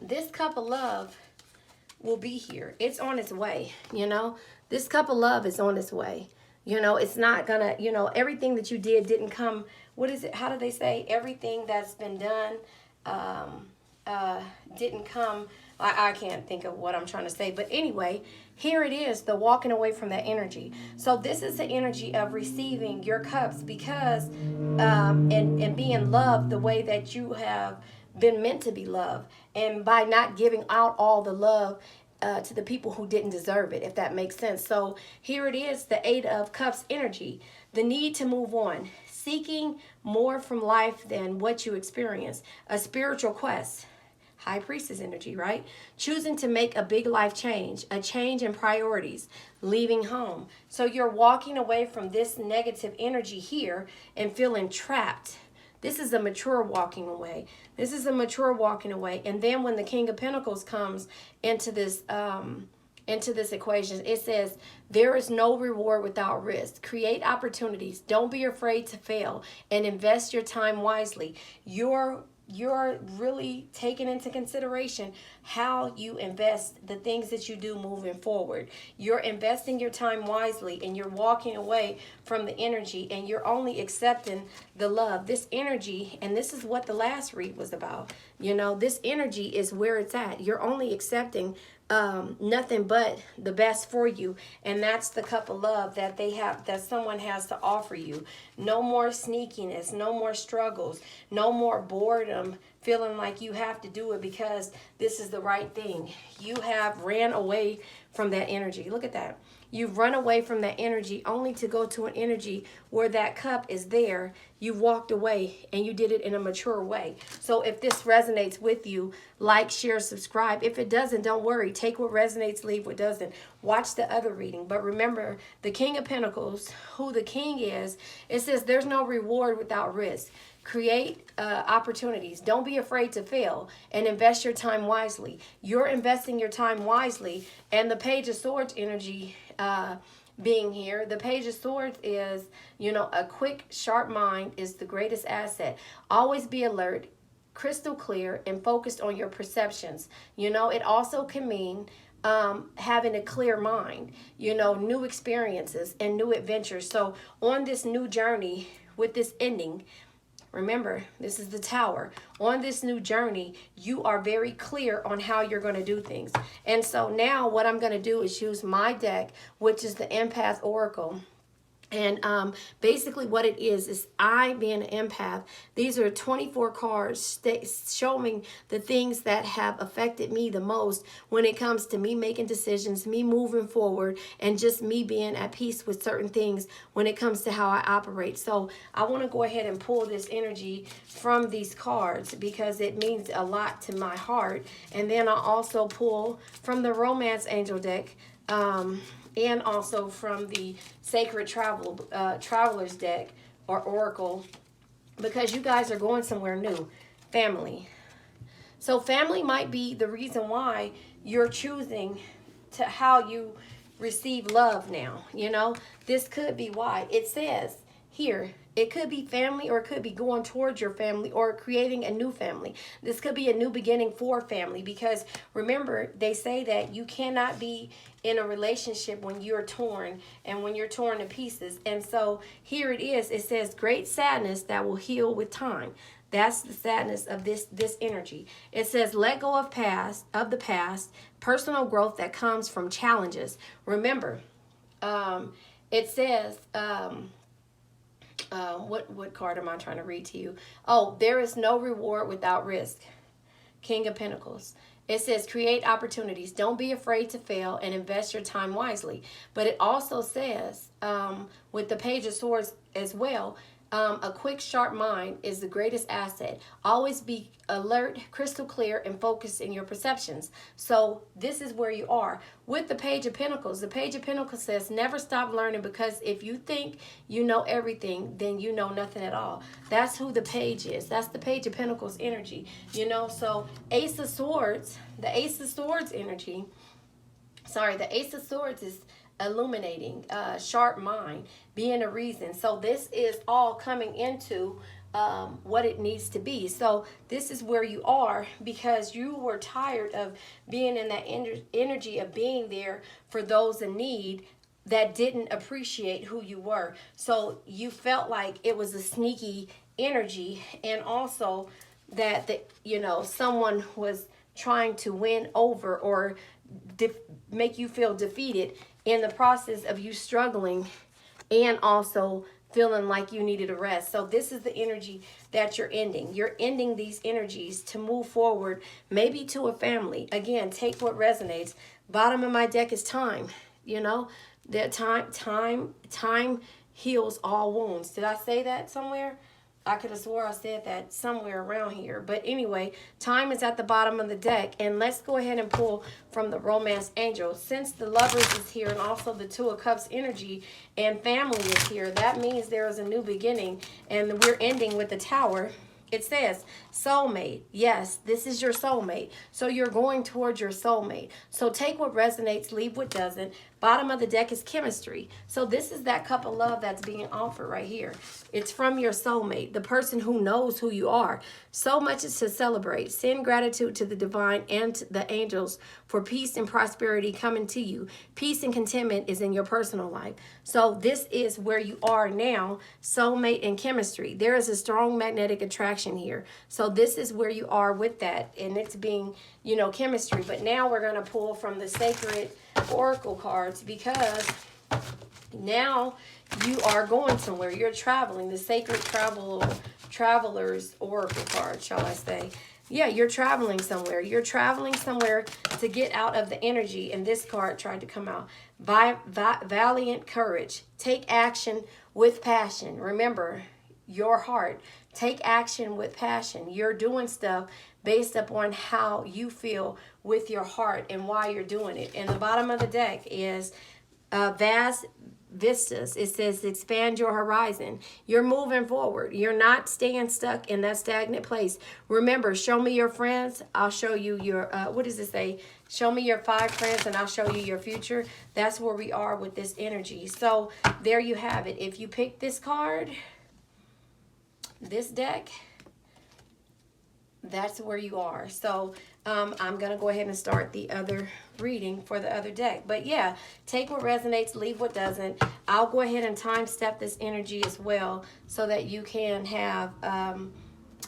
This cup of love will be here. It's on its way, you know. This cup of love is on its way. You know, it's not gonna, you know, everything that you did didn't come, what is it, how do they say, everything that's been done didn't come, I can't think of what I'm trying to say, but anyway, here it is, the walking away from that energy. So this is the energy of receiving your cups because, and being loved the way that you have been meant to be loved, and by not giving out all the love to the people who didn't deserve it, if that makes sense. So here it is, the Eight of Cups energy, the need to move on, seeking more from life than what you experience, a spiritual quest, High Priestess energy, right? Choosing to make a big life change, a change in priorities, leaving home. So you're walking away from this negative energy here and feeling trapped. This is a mature walking away. This is a mature walking away. And then when the King of Pentacles comes into this equation, it says, there is no reward without risk. Create opportunities. Don't be afraid to fail and invest your time wisely. You're really taking into consideration how you invest the things that you do moving forward. You're investing your time wisely, and you're walking away from the energy, and you're only accepting the love. This energy, and this is what the last read was about. You know, this energy is where it's at. You're only accepting nothing but the best for you. And that's the cup of love that they have, that someone has to offer you. No more sneakiness, no more struggles, no more boredom, feeling like you have to do it because this is the right thing. You have ran away from that energy. Look at that. You've run away from that energy only to go to an energy where that cup is there. You've walked away and you did it in a mature way. So if this resonates with you, like, share, subscribe. If it doesn't, don't worry. Take what resonates, leave what doesn't. Watch the other reading. But remember, the King of Pentacles, who the king is, it says there's no reward without risk. Create opportunities. Don't be afraid to fail and invest your time wisely. You're investing your time wisely. And the Page of Swords energy being here, the Page of Swords is, a quick, sharp mind is the greatest asset. Always be alert, crystal clear, and focused on your perceptions. It also can mean having a clear mind, new experiences and new adventures. So on this new journey with this ending, remember, this is the Tower. On this new journey, you are very clear on how you're going to do things. And so now what I'm going to do is use my deck, which is the Empath Oracle. And basically what it is I, being an empath, these are 24 cards showing the things that have affected me the most when it comes to me making decisions, me moving forward, and just me being at peace with certain things when it comes to how I operate. So I want to go ahead and pull this energy from these cards because it means a lot to my heart. And then I'll also pull from the Romance Angel deck, and also from the Sacred Traveler's deck or Oracle, because you guys are going somewhere new. Family. So family might be the reason why you're choosing to how you receive love now. This could be why. It says here, it could be family, or it could be going towards your family, or creating a new family. This could be a new beginning for family, because remember, they say that you cannot be in a relationship when you're torn and when you're torn to pieces. And so here it is. It says great sadness that will heal with time. That's the sadness of this energy. It says let go of the past, personal growth that comes from challenges. Remember, it says, what card am I trying to read to you? Oh, there is no reward without risk. King of Pentacles. It says create opportunities. Don't be afraid to fail and invest your time wisely. But it also says, with the Page of Swords as well, a quick, sharp mind is the greatest asset. Always be alert, crystal clear, and focused in your perceptions. So this is where you are. With the Page of Pentacles, the Page of Pentacles says never stop learning, because if you think you know everything, then you know nothing at all. That's who the Page is. That's the Page of Pentacles energy. So Ace of Swords, the Ace of Swords energy, the Ace of Swords is illuminating, sharp mind, being a reason. So this is all coming into what it needs to be. So this is where you are, because you were tired of being in that energy of being there for those in need that didn't appreciate who you were. So you felt like it was a sneaky energy, and also that someone was trying to win over or make you feel defeated in the process of you struggling, and also feeling like you needed a rest. So this is the energy that you're ending. You're ending these energies to move forward, maybe to a family. Again, take what resonates. Bottom of my deck is time. That time heals all wounds. Did I say that somewhere? I could have swore I said that somewhere around here. But anyway, time is at the bottom of the deck. And let's go ahead and pull from the Romance Angel. Since the Lovers is here, and also the Two of Cups energy, and family is here, that means there is a new beginning. And we're ending with the Tower. It says soulmate. Yes, this is your soulmate. So you're going towards your soulmate. So take what resonates, leave what doesn't. Bottom of the deck is chemistry. So this is that cup of love that's being offered right here. It's from your soulmate, the person who knows who you are. So much is to celebrate. Send gratitude to the divine and to the angels for peace and prosperity coming to you. Peace and contentment is in your personal life. So this is where you are now, soulmate and chemistry. There is a strong magnetic attraction action here. So this is where you are with that, and it's being, you know, chemistry. But now we're going to pull from the Sacred Oracle cards, because now you are going somewhere. You're traveling. The Sacred Traveler's Oracle card, shall I say. Yeah, you're traveling somewhere. You're traveling somewhere to get out of the energy. And this card tried to come out. Valiant courage. Take action with passion. Remember, your heart. Take action with passion. You're doing stuff based upon how you feel with your heart and why you're doing it. And the bottom of the deck is vast vistas. It says expand your horizon. You're moving forward. You're not staying stuck in that stagnant place. Remember, show me your friends, I'll show you your what does it say? Show me your 5 friends and I'll show you your future. That's where we are with this energy. So there you have it. If you pick this card, this deck, that's where you are. So I'm going to go ahead and start the other reading for the other deck. But yeah, take what resonates, leave what doesn't. I'll go ahead and time step this energy as well, so that you can have,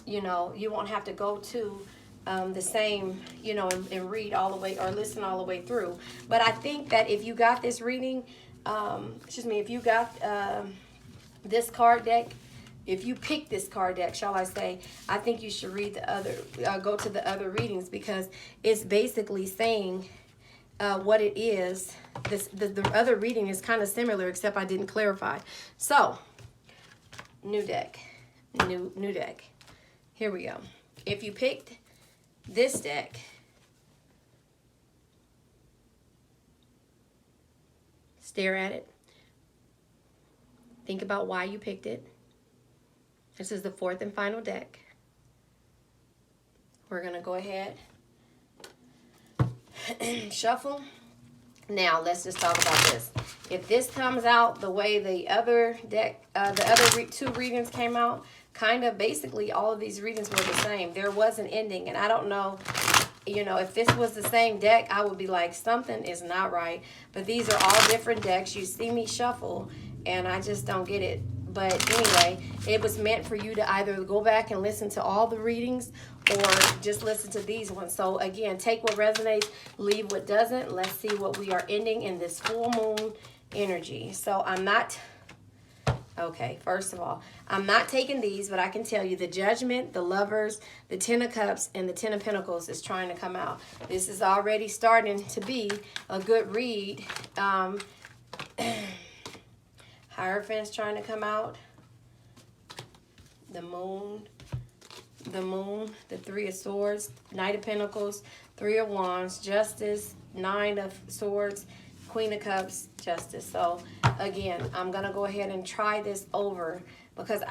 you know, you won't have to go to the same, you know, and read all the way or listen all the way through. But I think that if you got this reading, if you got this card deck, if you pick this card deck, shall I say, I think you should read the other, go to the other readings, because it's basically saying what it is. The other reading is kind of similar, except I didn't clarify. So, new deck, new deck. Here we go. If you picked this deck, stare at it. Think about why you picked it. This is the 4th and final deck. We're going to go ahead and shuffle. Now, let's just talk about this. If this comes out the way the other deck, two readings came out, kind of basically all of these readings were the same. There was an ending, and I don't know, you know, if this was the same deck, I would be like, something is not right. But these are all different decks. You see me shuffle, and I just don't get it. But anyway, it was meant for you to either go back and listen to all the readings or just listen to these ones. So again, take what resonates, leave what doesn't. Let's see what we are ending in this full moon energy. So I'm not, okay, first of all, I'm not taking these, but I can tell you the Judgment, the Lovers, the 10 of Cups, and the 10 of Pentacles is trying to come out. This is already starting to be a good read. Hierophant's trying to come out. The Moon, the 3 of Swords, Knight of Pentacles, 3 of Wands, Justice, 9 of Swords, Queen of Cups, Justice. So again, I'm gonna go ahead and try this over, because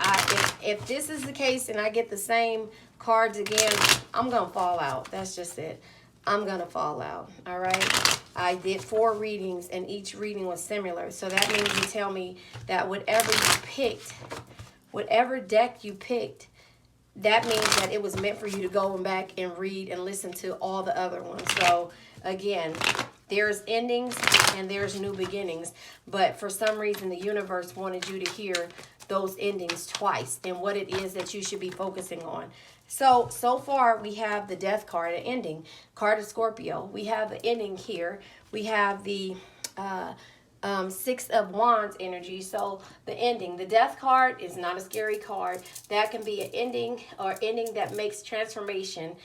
if this is the case and I get the same cards again, I'm gonna fall out. That's just it. I'm gonna fall out. All right. I did 4 readings and each reading was similar. So that means you tell me that whatever you picked, whatever deck you picked, that means that it was meant for you to go back and read and listen to all the other ones. So again, there's endings and there's new beginnings. But for some reason, the universe wanted you to hear those endings twice and what it is that you should be focusing on. So far we have the Death card, an ending. Card of Scorpio. We have the ending here. We have the 6 of Wands energy. So the ending. The Death card is not a scary card. That can be an ending or ending that makes transformation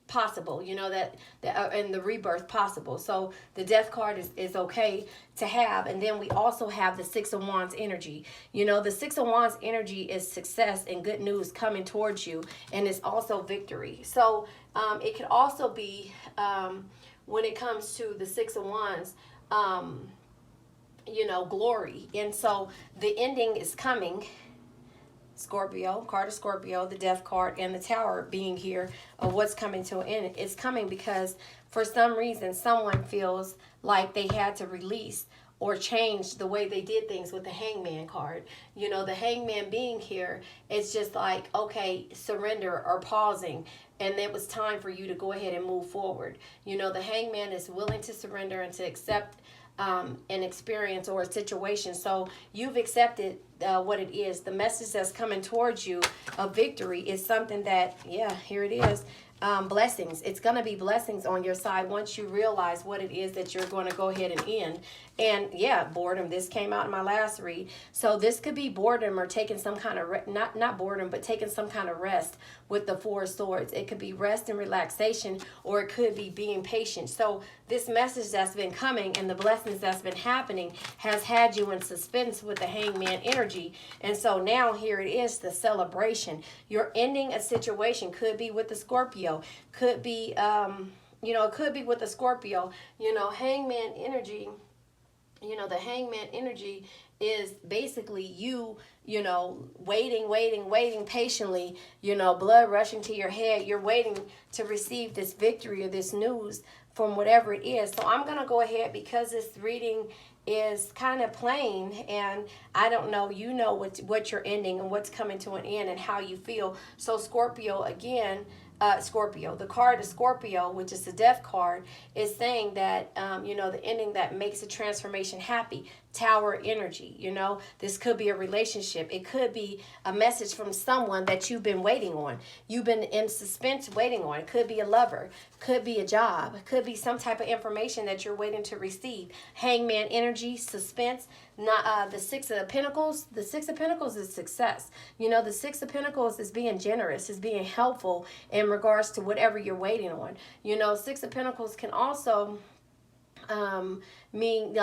possible, you know, that and the rebirth possible. So the Death card is okay to have. And then we also have the 6 of Wands energy. You know, the 6 of Wands energy is success and good news coming towards you, and it's also victory. So it could also be when it comes to the 6 of Wands, you know, glory. And so the ending is coming. Scorpio, card of Scorpio, the Death card, and the Tower being here of what's coming to an end. It's coming because for some reason someone feels like they had to release or change the way they did things with the Hangman card. You know, the Hangman being here, it's just like, okay, surrender or pausing, and it was time for you to go ahead and move forward. You know, the Hangman is willing to surrender and to accept an experience or a situation. So you've accepted what it is. The message that's coming towards you of victory is something that, yeah, here it is. Blessings. It's going to be blessings on your side once you realize what it is that you're going to go ahead and end. And yeah, boredom. This came out in my last read. So this could be boredom or taking some kind of, not boredom, but taking some kind of rest with the Four of Swords. It could be rest and relaxation, or it could be being patient. So this message that's been coming and the blessings that's been happening has had you in suspense with the Hangman energy. And so now here it is, the celebration. You're ending a situation. Could be with the Scorpio. Could be, it could be with the Scorpio. Hangman energy. The Hangman energy is basically you, waiting patiently, blood rushing to your head. You're waiting to receive this victory or this news from whatever it is. So I'm going to go ahead, because this reading is kind of plain and I don't know, what you're ending and what's coming to an end and how you feel. So Scorpio, again, Scorpio, the card of Scorpio, which is the death card, is saying that, the ending that makes a transformation happy. Tower energy, this could be a relationship. It could be a message from someone that you've been waiting on. You've been in suspense waiting on. It could be a lover, could be a job, could be some type of information that you're waiting to receive. Hangman energy, suspense. Not the Six of Pentacles. The Six of Pentacles is success. The Six of Pentacles is being generous, is being helpful in regards to whatever you're waiting on. Six of Pentacles can also mean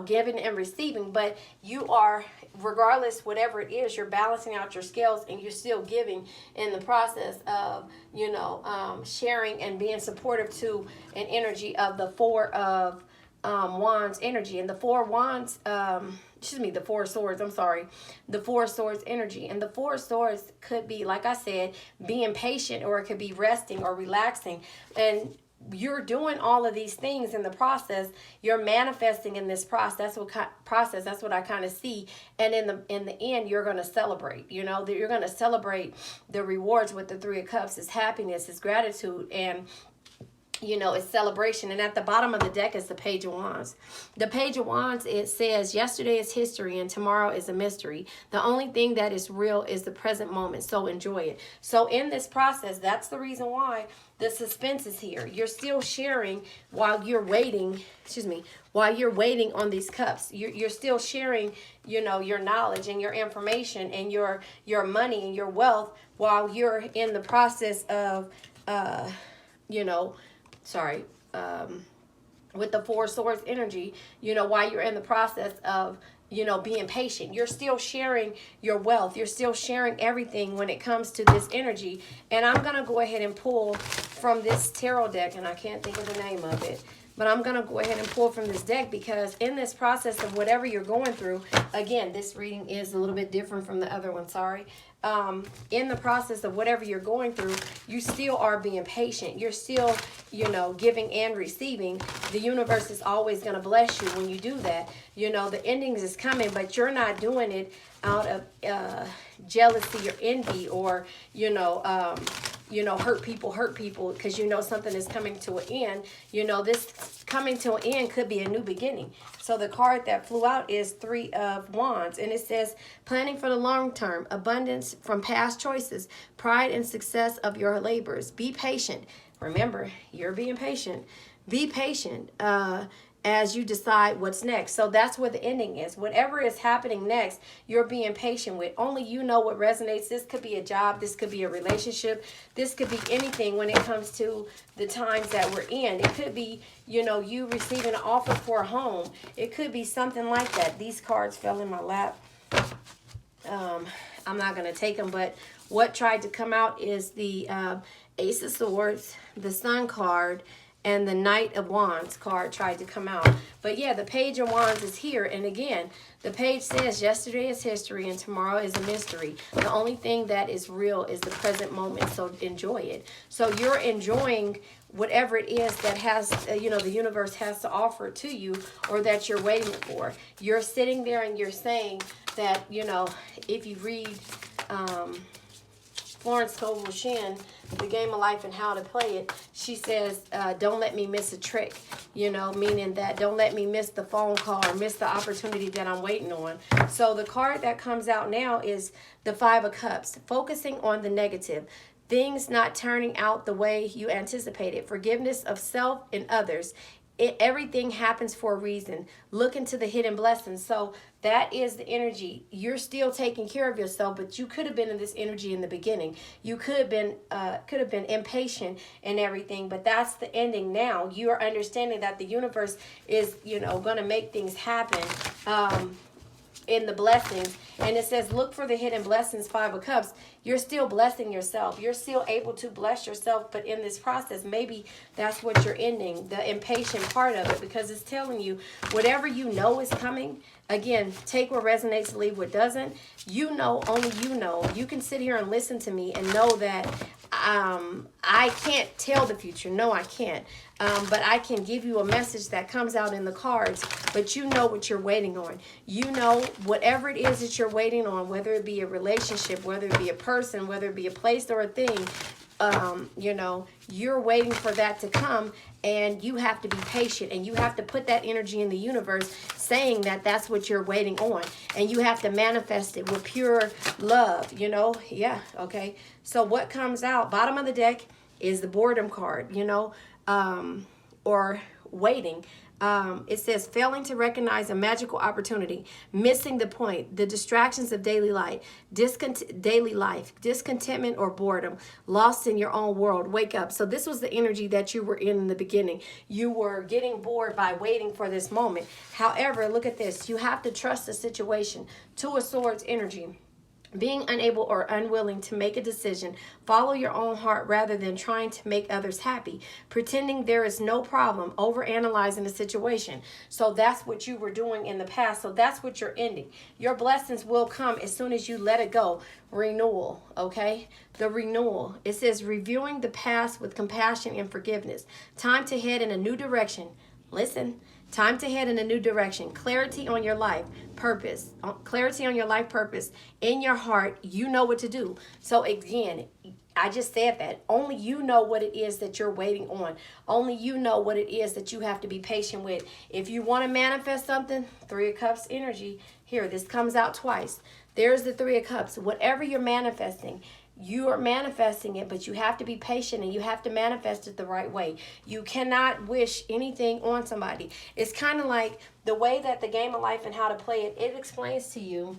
giving and receiving, but you are, regardless, whatever it is, you're balancing out your scales and you're still giving in the process of, sharing and being supportive to an energy of the Four of Wands energy. And the Four Wands, the Four Swords, the Four Swords energy. And the Four Swords could be, like I said, being patient, or it could be resting or relaxing. And you're doing all of these things in the process. You're manifesting in this process. That's what I kind of see. And in the end, you're going to celebrate. You're going to celebrate the rewards with the Three of Cups. It's happiness, it's gratitude, and it's celebration. And at the bottom of the deck is the Page of Wands. The Page of Wands, it says, yesterday is history and tomorrow is a mystery. The only thing that is real is the present moment. So enjoy it. So in this process, that's the reason why the suspense is here. You're still sharing while you're waiting, while you're waiting on these cups. You're still sharing, your knowledge and your information and your money and your wealth while you're in the process of, with the Four Swords energy, while you're in the process of, being patient. You're still sharing your wealth. You're still sharing everything when it comes to this energy. And I'm going to go ahead and pull from this tarot deck, and I can't think of the name of it. But I'm going to go ahead and pull from this deck, because in this process of whatever you're going through, again, this reading is a little bit different from the other one, sorry. In the process of whatever you're going through, you still are being patient. You're still, giving and receiving. The universe is always going to bless you when you do that. The endings is coming, but you're not doing it out of jealousy or envy or, hurt people because something is coming to an end. This coming to an end could be a new beginning. So the card that flew out is Three of Wands, and it says planning for the long term, abundance from past choices, pride and success of your labors. Be patient. Remember, you're being patient. Be patient as you decide what's next. So that's where the ending is. Whatever is happening next, you're being patient with. Only you know what resonates. This could be a job. This could be a relationship. This could be anything when it comes to the times that we're in. It could be, you receiving an offer for a home. It could be something like that. These cards fell in my lap. I'm not going to take them, but what tried to come out is the Ace of Swords, the Sun card, and the Knight of Wands card tried to come out. But yeah, the Page of Wands is here. And again, the page says yesterday is history and tomorrow is a mystery. The only thing that is real is the present moment. So enjoy it. So you're enjoying whatever it is that has, the universe has to offer to you, or that you're waiting for. You're sitting there and you're saying that, if you read Florence Scovel Shinn, The Game of Life and How to Play It, she says, don't let me miss a trick. you know, meaning that don't let me miss the phone call or miss the opportunity that I'm waiting on. So the card that comes out now is the Five of Cups, focusing on the negative. Things not turning out the way you anticipated. Forgiveness of self and others. Everything happens for a reason. Look into the hidden blessings. So that is the energy. You're still taking care of yourself, but you could have been in this energy in the beginning. You could have been impatient and everything, but that's the ending now. You are understanding that the universe is, you know, going to make things happen. In the blessings, and it says look for the hidden blessings. Five of Cups. You're still blessing yourself, you're still able to bless yourself, but in this process maybe that's what you're ending, the impatient part of it, because it's telling you whatever you know is coming. Again, take what resonates, leave what doesn't. You know, only you know. You can sit here and listen to me and know that I can't tell the future. No, I can't. But I can give you a message that comes out in the cards, but you know what you're waiting on. You know whatever it is that you're waiting on, whether it be a relationship, whether it be a person, whether it be a place or a thing, you know, you're waiting for that to come, and you have to be patient, and you have to put that energy in the universe saying that that's what you're waiting on, and you have to manifest it with pure love, you know. Yeah, okay. So what comes out bottom of the deck is the boredom card, you know, or waiting. It says failing to recognize a magical opportunity, missing the point, the distractions of daily life, discontentment or boredom, lost in your own world. Wake up. So this was the energy that you were in the beginning. You were getting bored by waiting for this moment. However, look at this. You have to trust the situation. Two of Swords energy. Being unable or unwilling to make a decision, follow your own heart rather than trying to make others happy, pretending there is no problem, overanalyzing the situation. So that's what you were doing in the past. So that's what you're ending. Your blessings will come as soon as you let it go. Renewal, okay? The renewal. It says reviewing the past with compassion and forgiveness. Time to head in a new direction. Listen. Time to head in a new direction. Clarity on your life purpose. Clarity on your life purpose. In your heart, you know what to do. So again, I just said that. Only you know what it is that you're waiting on. Only you know what it is that you have to be patient with. If you want to manifest something, Three of Cups energy. Here, this comes out twice. There's the Three of Cups. Whatever you're manifesting, you are manifesting it, but you have to be patient and you have to manifest it the right way. You cannot wish anything on somebody. It's kind of like the way that the game of life and how to play it, it explains to you.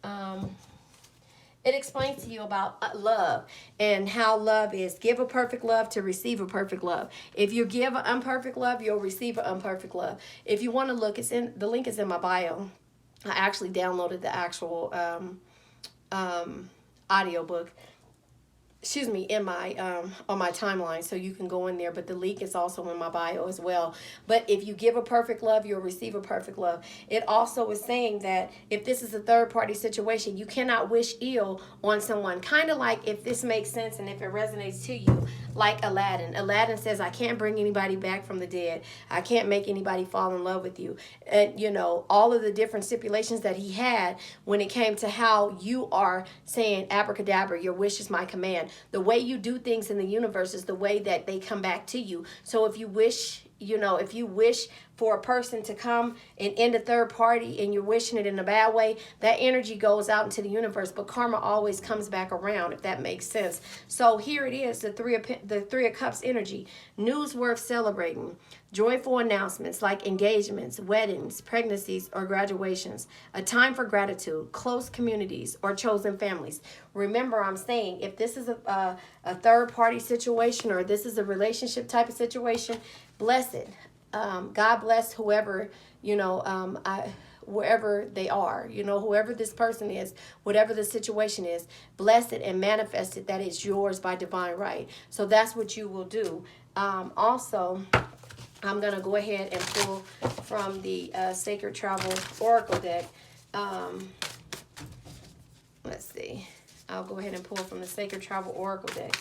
It explains to you about love and how love is. Give a perfect love to receive a perfect love. If you give an imperfect love, you'll receive an imperfect love. If you want to look, the link is in my bio. I actually downloaded the actual audiobook. Excuse me, in my on my timeline, so you can go in there, but the link is also in my bio as well. But if you give a perfect love, you'll receive a perfect love. It also is saying that if this is a third party situation, you cannot wish ill on someone. Kind of like, if this makes sense and if it resonates to you, like Aladdin. Aladdin says, I can't bring anybody back from the dead. I can't make anybody fall in love with you. And you know, all of the different stipulations that he had when it came to how you are saying abracadabra, your wish is my command. The way you do things in the universe is the way that they come back to you. So if you wish, you know, if you wish for a person to come and end a third party and you're wishing it in a bad way, that energy goes out into the universe, but karma always comes back around, if that makes sense. So here it is, the Three of Cups energy. News worth celebrating. Joyful announcements like engagements, weddings, pregnancies, or graduations. A time for gratitude, close communities, or chosen families. Remember, I'm saying, if this is a third party situation or this is a relationship type of situation, bless it. God bless whoever, you know, wherever they are, you know, whoever this person is, whatever the situation is, bless it and manifest it that it's yours by divine right. So that's what you will do. Also, I'm going to go ahead and pull from the Sacred Travel Oracle deck. Let's see. I'll go ahead and pull from the Sacred Travel Oracle deck.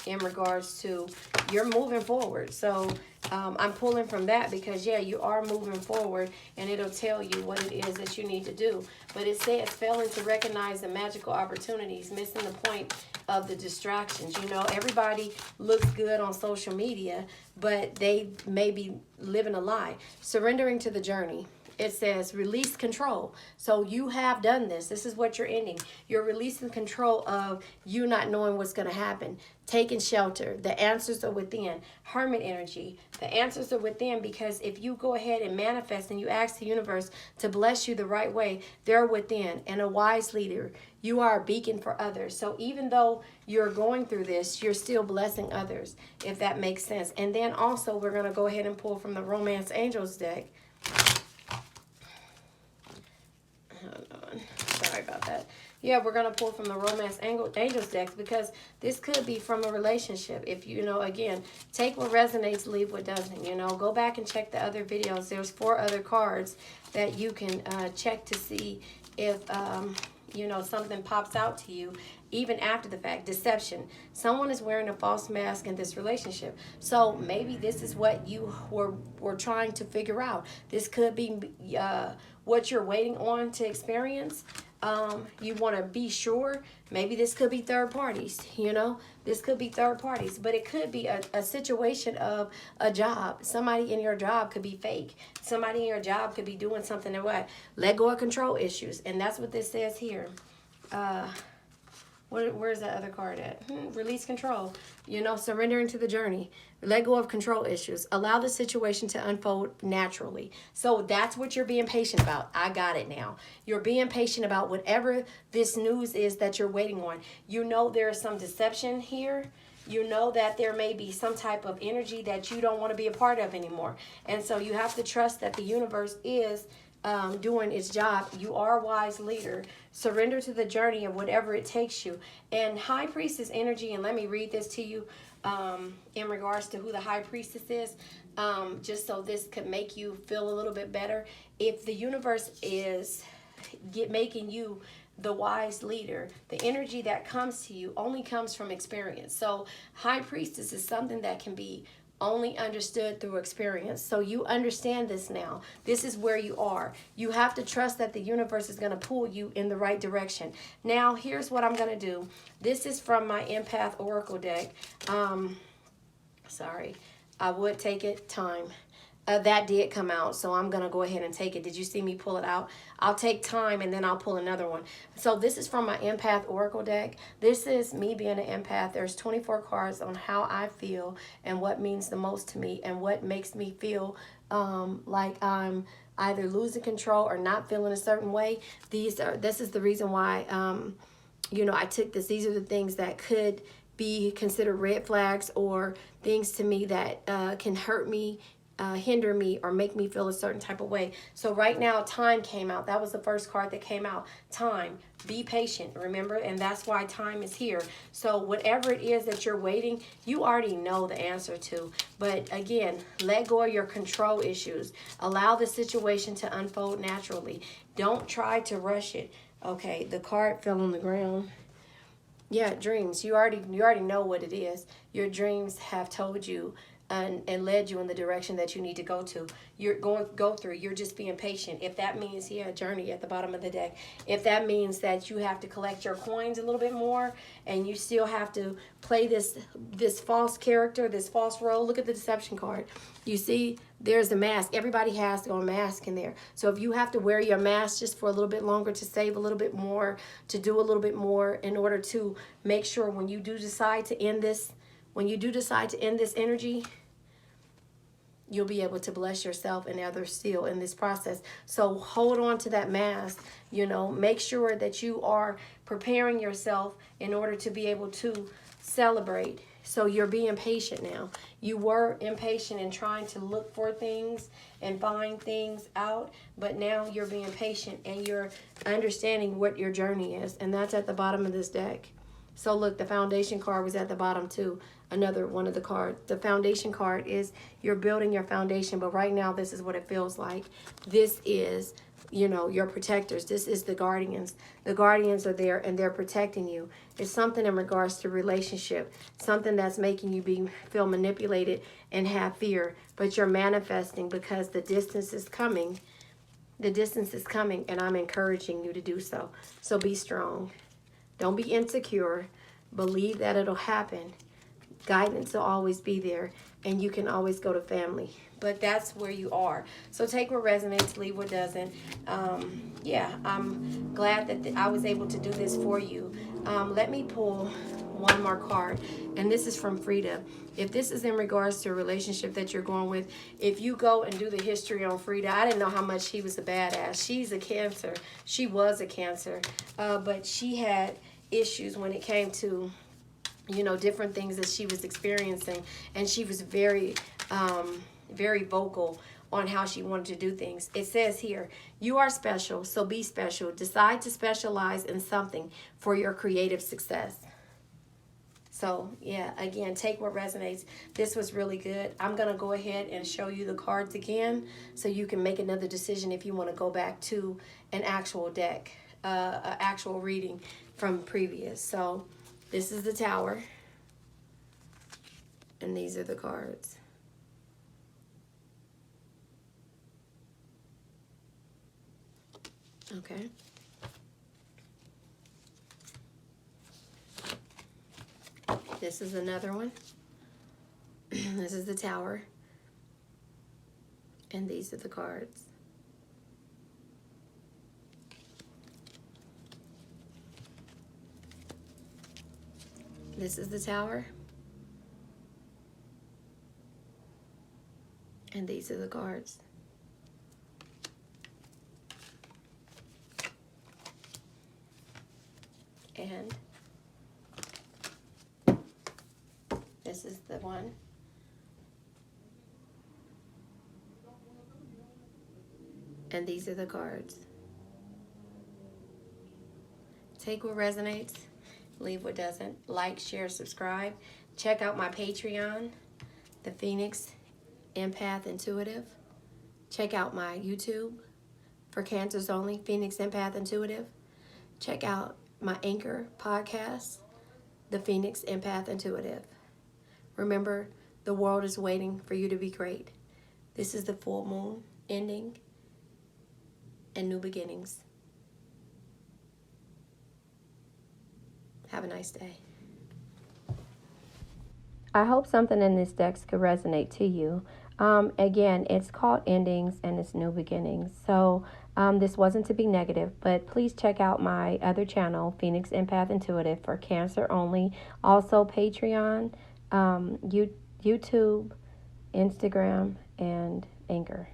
in regards to you're moving forward. So I'm pulling from that because, yeah, you are moving forward, and it'll tell you what it is that you need to do. But it says failing to recognize the magical opportunities, missing the point of the distractions. You know, everybody looks good on social media, but they may be living a lie. Surrendering to the journey. It says release control. So you have done this. This is what you're ending. You're releasing control of you not knowing what's going to happen. Taking shelter. The answers are within. Hermit energy. The answers are within, because if you go ahead and manifest and you ask the universe to bless you the right way, they're within. And a wise leader. You are a beacon for others. So even though you're going through this, you're still blessing others, if that makes sense. And then also we're going to go ahead and pull from the Romance Angels deck. Hold on. Sorry about that. Yeah, we're going to pull from the Romance Angels decks, because this could be from a relationship. If you know, again, take what resonates, leave what doesn't. You know, go back and check the other videos. There's 4 other cards that you can check to see if, you know, something pops out to you even after the fact. Deception. Someone is wearing a false mask in this relationship. So maybe this is what you were trying to figure out. This could be what you're waiting on to experience. You want to be sure. Maybe this could be third parties, you know. This could be third parties, but it could be a situation of a job. Somebody in your job could be fake. Somebody in your job could be doing something that way. Let go of control issues, and that's what this says here. Where's that other card at? Release control. You know, surrendering to the journey. Let go of control issues. Allow the situation to unfold naturally. So that's what you're being patient about. I got it now. You're being patient about whatever this news is that you're waiting on. You know there is some deception here. You know that there may be some type of energy that you don't want to be a part of anymore. And so you have to trust that the universe is doing its job. You are a wise leader. Surrender to the journey of whatever it takes you. And High Priestess energy, and let me read this to you in regards to who the High Priestess is, just so this could make you feel a little bit better. If the universe is making you the wise leader, the energy that comes to you only comes from experience. So High Priestess is something that can be only understood through experience. So you understand this now. This is where you are. You have to trust that the universe is going to pull you in the right direction. Now, here's what I'm going to do. This is from my Empath Oracle deck. Sorry, I would take it. Time. That did come out, so I'm going to go ahead and take it. Did you see me pull it out? I'll take time, and then I'll pull another one. So this is from my Empath Oracle deck. This is me being an empath. There's 24 cards on how I feel and what means the most to me and what makes me feel like I'm either losing control or not feeling a certain way. This is the reason why, you know, I took this. These are the things that could be considered red flags or things to me that can hurt me, hinder me, or make me feel a certain type of way. So right now, time came out. That was the first card that came out. Time. Be patient, remember? And that's why time is here. So whatever it is that you're waiting, you already know the answer to. But again, let go of your control issues. Allow the situation to unfold naturally. Don't try to rush it. Okay, the card fell on the ground. Yeah, dreams. You already know what it is. Your dreams have told you and led you in the direction that you need to go to. You're go through. You're just being patient. If that means, yeah, journey at the bottom of the deck. If that means that you have to collect your coins a little bit more and you still have to play this false character, this false role. Look at the deception card. You see, there's a mask. Everybody has to go a mask in there. So if you have to wear your mask just for a little bit longer to save a little bit more, to do a little bit more in order to make sure when you do decide to end this, energy, you'll be able to bless yourself and others still in this process. So hold on to that mask, you know, make sure that you are preparing yourself in order to be able to celebrate. So you're being patient now. You were impatient in trying to look for things and find things out, but now you're being patient and you're understanding what your journey is, and that's at the bottom of this deck. So look, the foundation card was at the bottom too. Another one of the cards. The foundation card is you're building your foundation, but right now this is what it feels like. This is your protectors. This is the guardians. The guardians are there and they're protecting you. It's something in regards to relationship, something that's making you feel manipulated and have fear, but you're manifesting because the distance is coming. The distance is coming, and I'm encouraging you to do so. So be strong. Don't be insecure. Believe that it'll happen. Guidance will always be there, and you can always go to family. But that's where you are. So take what resonates, leave what doesn't. Yeah, I'm glad that I was able to do this for you. Let me pull one more card, and this is from Frida. If this is in regards to a relationship that you're going with, if you go and do the history on Frida, I didn't know how much she was a badass. She's a Cancer. She was a Cancer, but she had issues when it came to different things that she was experiencing, and she was very vocal on how she wanted to do things. It says here, you are special, so be special. Decide to specialize in something for your creative success. So, yeah, again, take what resonates. This was really good. I'm going to go ahead and show you the cards again so you can make another decision if you want to go back to an actual deck, an actual reading from previous. So, this is the Tower, and these are the cards. Okay. This is another one. This is the Tower, and these are the cards. This is the Tower, and these are the cards. And this is the one. And these are the cards. Take what resonates, leave what doesn't. Like, share, subscribe. Check out my Patreon, the Phoenix Empath Intuitive. Check out my YouTube for Cancers only, Phoenix Empath Intuitive. Check out my Anchor podcast, the Phoenix Empath Intuitive. Remember, the world is waiting for you to be great. This is the full moon ending and new beginnings. Have a nice day. I hope something in this deck could resonate to you. Again, it's called Endings and it's New Beginnings. So this wasn't to be negative, but please check out my other channel, Phoenix Empath Intuitive, for Cancer only. Also Patreon, YouTube, Instagram, and Anchor.